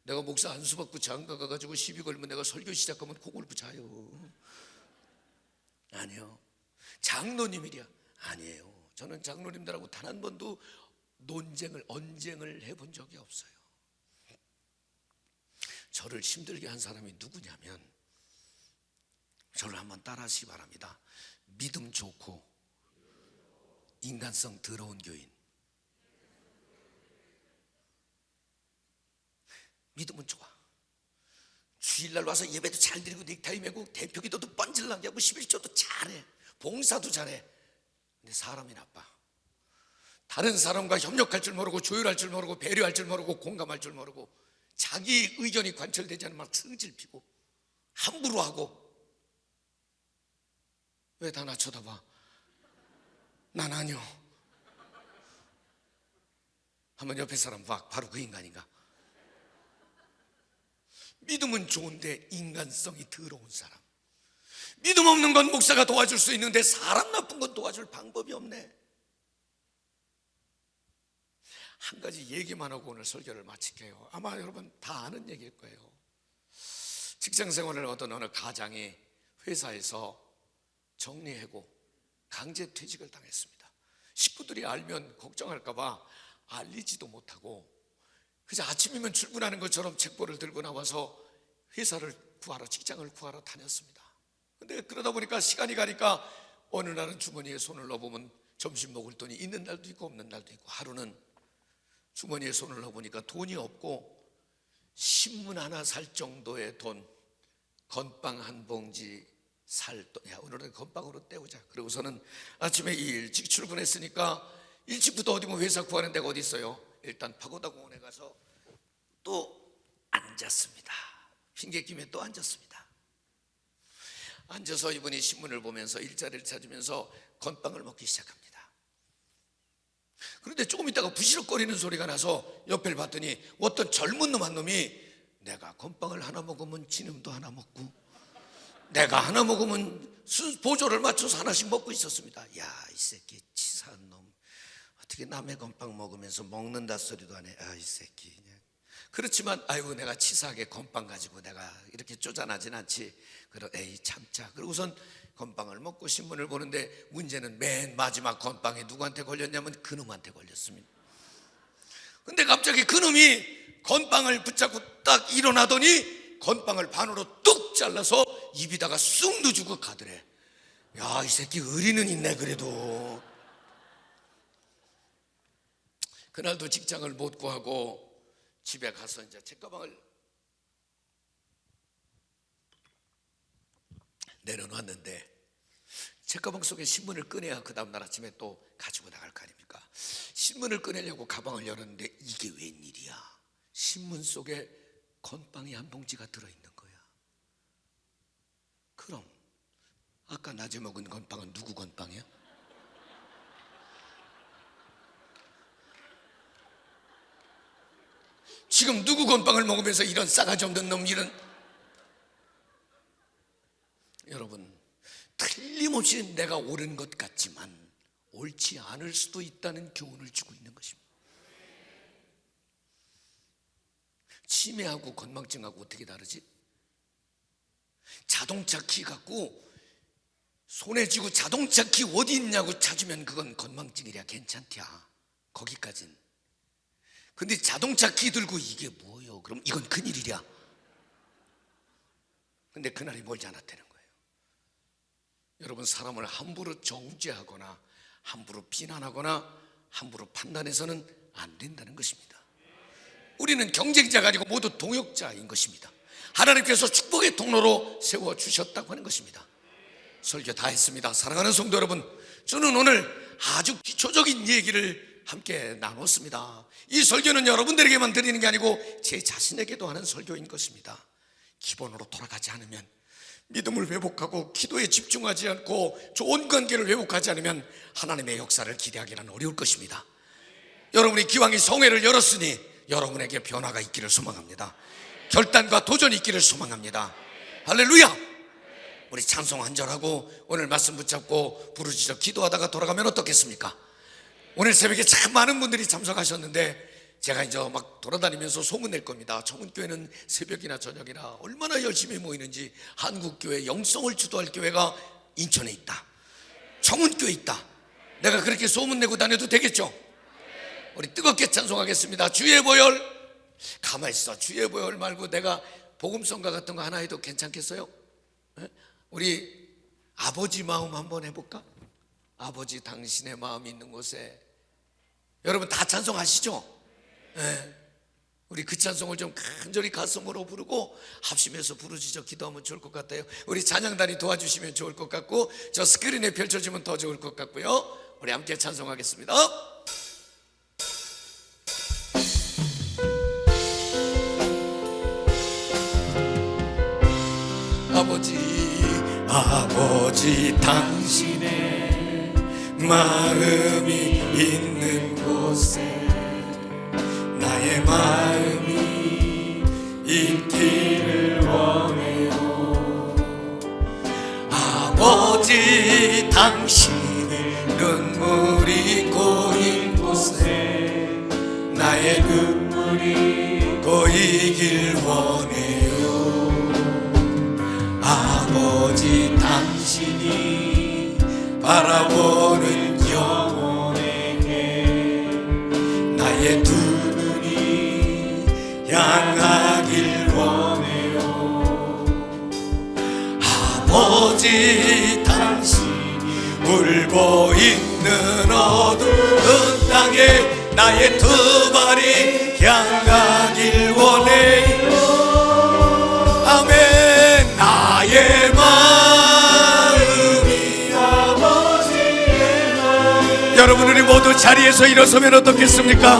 내가 목사 안수 받고 장가 가가지고 시비 걸면 내가 설교 시작하면 코골고 자요. 아니요. 장로님이랴? 아니에요. 저는 장로님들하고 단 한 번도 언쟁을 해본 적이 없어요. 저를 힘들게 한 사람이 누구냐면, 저를 한번 따라하시기 바랍니다. 믿음 좋고 인간성 더러운 교인. 믿음은 좋아. 주일날 와서 예배도 잘 드리고 넥타이 매고 대표 기도도 뻔질나게 하고 11조도 잘해, 봉사도 잘해. 근데 사람이 나빠. 다른 사람과 협력할 줄 모르고, 조율할 줄 모르고, 배려할 줄 모르고, 공감할 줄 모르고, 자기 의견이 관철되지 않으면 막 성질 피고 함부로 하고. 왜 다 나 쳐다봐? 난 아니요. 한번 옆에 사람 봐. 바로 그 인간인가? 믿음은 좋은데 인간성이 더러운 사람. 믿음 없는 건 목사가 도와줄 수 있는데 사람 나쁜 건 도와줄 방법이 없네. 한 가지 얘기만 하고 오늘 설교를 마칠게요. 아마 여러분 다 아는 얘기일 거예요. 직장 생활을 하던 어느 가장이 회사에서 정리해고 강제 퇴직을 당했습니다. 식구들이 알면 걱정할까봐 알리지도 못하고 그저 아침이면 출근하는 것처럼 책보를 들고 나와서 회사를 구하러, 직장을 구하러 다녔습니다. 근데 그러다 보니까 시간이 가니까 어느 날은 주머니에 손을 넣어보면 점심 먹을 돈이 있는 날도 있고 없는 날도 있고, 하루는 주머니에 손을 넣어보니까 돈이 없고 신문 하나 살 정도의 돈, 건빵 한 봉지 살 돈. 야, 오늘은 건빵으로 때우자. 그러고서는 아침에 일찍 출근했으니까 일찍부터 어디 뭐 회사 구하는 데가 어디 있어요. 일단 파고다 공원에 가서 또 앉았습니다. 핑계 김에 또 앉았습니다. 앉아서 이분이 신문을 보면서 일자리를 찾으면서 건빵을 먹기 시작합니다. 그런데 조금 있다가 부시럭거리는 소리가 나서 옆을 봤더니 어떤 젊은 놈 한 놈이 내가 건빵을 하나 먹으면 지놈도 하나 먹고 내가 하나 먹으면 보조를 맞춰서 하나씩 먹고 있었습니다. 야, 이 새끼 치사한 놈, 어떻게 남의 건빵 먹으면서 먹는다 소리도 안 해. 이 새끼. 그렇지만 아이고 내가 치사하게 건빵 가지고 내가 이렇게 쪼잔하진 않지. 그러 에이 참자. 그러고선 건빵을 먹고 신문을 보는데 문제는 맨 마지막 건빵이 누구한테 걸렸냐면 그놈한테 걸렸습니다. 근데 갑자기 그놈이 건빵을 붙잡고 딱 일어나더니 건빵을 반으로 뚝 잘라서 입에다가 쑥 넣어주고 가더래. 야, 이 새끼 의리는 있네. 그래도 그날도 직장을 못 구하고 집에 가서 이제 책가방을 내려놨는데 책가방 속에 신문을 꺼내야 그 다음날 아침에 또 가지고 나갈 거 아닙니까? 신문을 꺼내려고 가방을 열었는데 이게 웬일이야? 신문 속에 건빵이 한 봉지가 들어있는 거야. 그럼 아까 낮에 먹은 건빵은 누구 건빵이야? 지금 누구 건빵을 먹으면서 이런 싸가지 없는 놈, 이런. 여러분, 틀림없이 내가 옳은 것 같지만 옳지 않을 수도 있다는 교훈을 주고 있는 것입니다. 치매하고 건망증하고 어떻게 다르지? 자동차 키 갖고 손에 쥐고 자동차 키 어디 있냐고 찾으면 그건 건망증이랴 괜찮디야. 거기까진. 근데 자동차 키 들고 이게 뭐요? 그럼 이건 큰일이랴. 근데 그날이 멀지 않았다는 거예요. 여러분, 사람을 함부로 정죄하거나 함부로 비난하거나 함부로 판단해서는 안 된다는 것입니다. 우리는 경쟁자가 아니고 모두 동역자인 것입니다. 하나님께서 축복의 통로로 세워주셨다고 하는 것입니다. 설교 다 했습니다. 사랑하는 성도 여러분, 저는 오늘 아주 기초적인 얘기를 함께 나눴습니다. 이 설교는 여러분들에게만 드리는 게 아니고 제 자신에게도 하는 설교인 것입니다. 기본으로 돌아가지 않으면, 믿음을 회복하고 기도에 집중하지 않고 좋은 관계를 회복하지 않으면 하나님의 역사를 기대하기는 어려울 것입니다. 여러분이 기왕이 성회를 열었으니 여러분에게 변화가 있기를 소망합니다. 결단과 도전이 있기를 소망합니다. 할렐루야. 우리 찬송 한 절하고 오늘 말씀 붙잡고 부르짖어 기도하다가 돌아가면 어떻겠습니까? 오늘 새벽에 참 많은 분들이 참석하셨는데 제가 이제 막 돌아다니면서 소문낼 겁니다. 청운교회는 새벽이나 저녁이나 얼마나 열심히 모이는지. 한국교회 영성을 주도할 교회가 인천에 있다, 청운교회 있다. 내가 그렇게 소문내고 다녀도 되겠죠? 우리 뜨겁게 찬송하겠습니다. 주의 보혈. 가만히 있어. 주의 보혈 말고 내가 복음성가 같은 거 하나 해도 괜찮겠어요? 우리 아버지 마음 한번 해볼까? 아버지 당신의 마음이 있는 곳에. 여러분 다 찬송하시죠? 네. 우리 그 찬송을 좀 간절히 가슴으로 부르고 합심해서 부르짖어 기도하면 좋을 것 같아요. 우리 찬양단이 도와주시면 좋을 것 같고 저 스크린에 펼쳐지면 더 좋을 것 같고요. 우리 함께 찬송하겠습니다. 아버지 당신의 마음이 있는 곳에 나의 마음이 있기를 원해요. 아버지 당신의 눈물이 고인 곳에 나의 눈물이 고이길 원해요. 아버지 당신이 바라보는 영혼의 해 나의 두 눈이 향하길 원해요. 아버지 당신이 울고 있는 어두운 땅에 나의 두 발이 향하길 원해요. 아멘. 나의 마음이 아버지의 마음. 여러분 우리 모두 자리에서 일어서면 어떻겠습니까?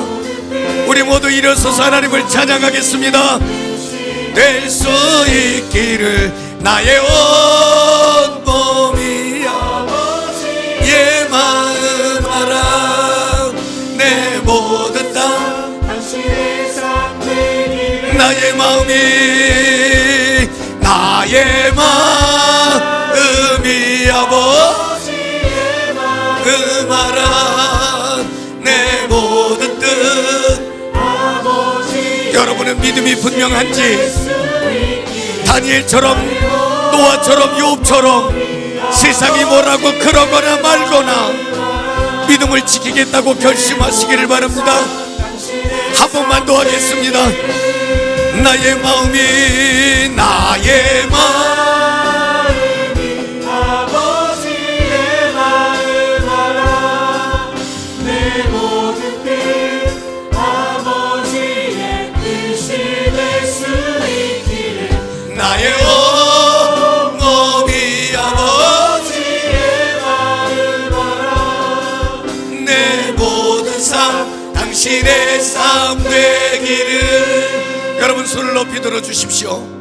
우리 모두 일어서서 하나님을 찬양하겠습니다. 될 수 있기를 나의 온 몸이 아버지의 마음 알아. 내 모든 땅 당신의 삶 되기를. 나의 마음이 아버지의 마음 알아. 내 모든 뜻 아버지. 여러분 여러분의 믿음이 분명한지, 다니엘처럼, 노아처럼, 욥처럼 세상이 뭐라고 그러거나 말거나 믿음을 지키겠다고 결심하시기를 바랍니다. 한 번만 더 하겠습니다. 나의 마음이 아버지의 마음 알아. 내 모든 뜻 아버지의 뜻이 될 수 있기를. 나의 어머니 아버지의 마음 알아. 내 모든 삶 당신의 삶 되기를. 여러분 손을 높이 들어주십시오.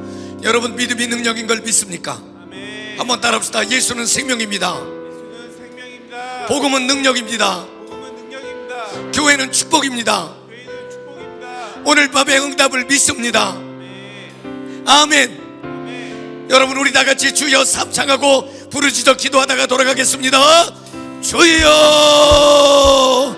여러분 믿음이 능력인 걸 믿습니까? 아멘. 한번 따라합시다. 예수는 생명입니다. 예수는 생명입니다. 복음은 능력입니다. 복음은 능력입니다. 교회는 축복입니다. 교회는 축복입니다. 오늘 밤의 응답을 믿습니다. 아멘. 아멘. 아멘. 여러분 우리 다 같이 주여 삼창하고 부르짖어 기도하다가 돌아가겠습니다. 주여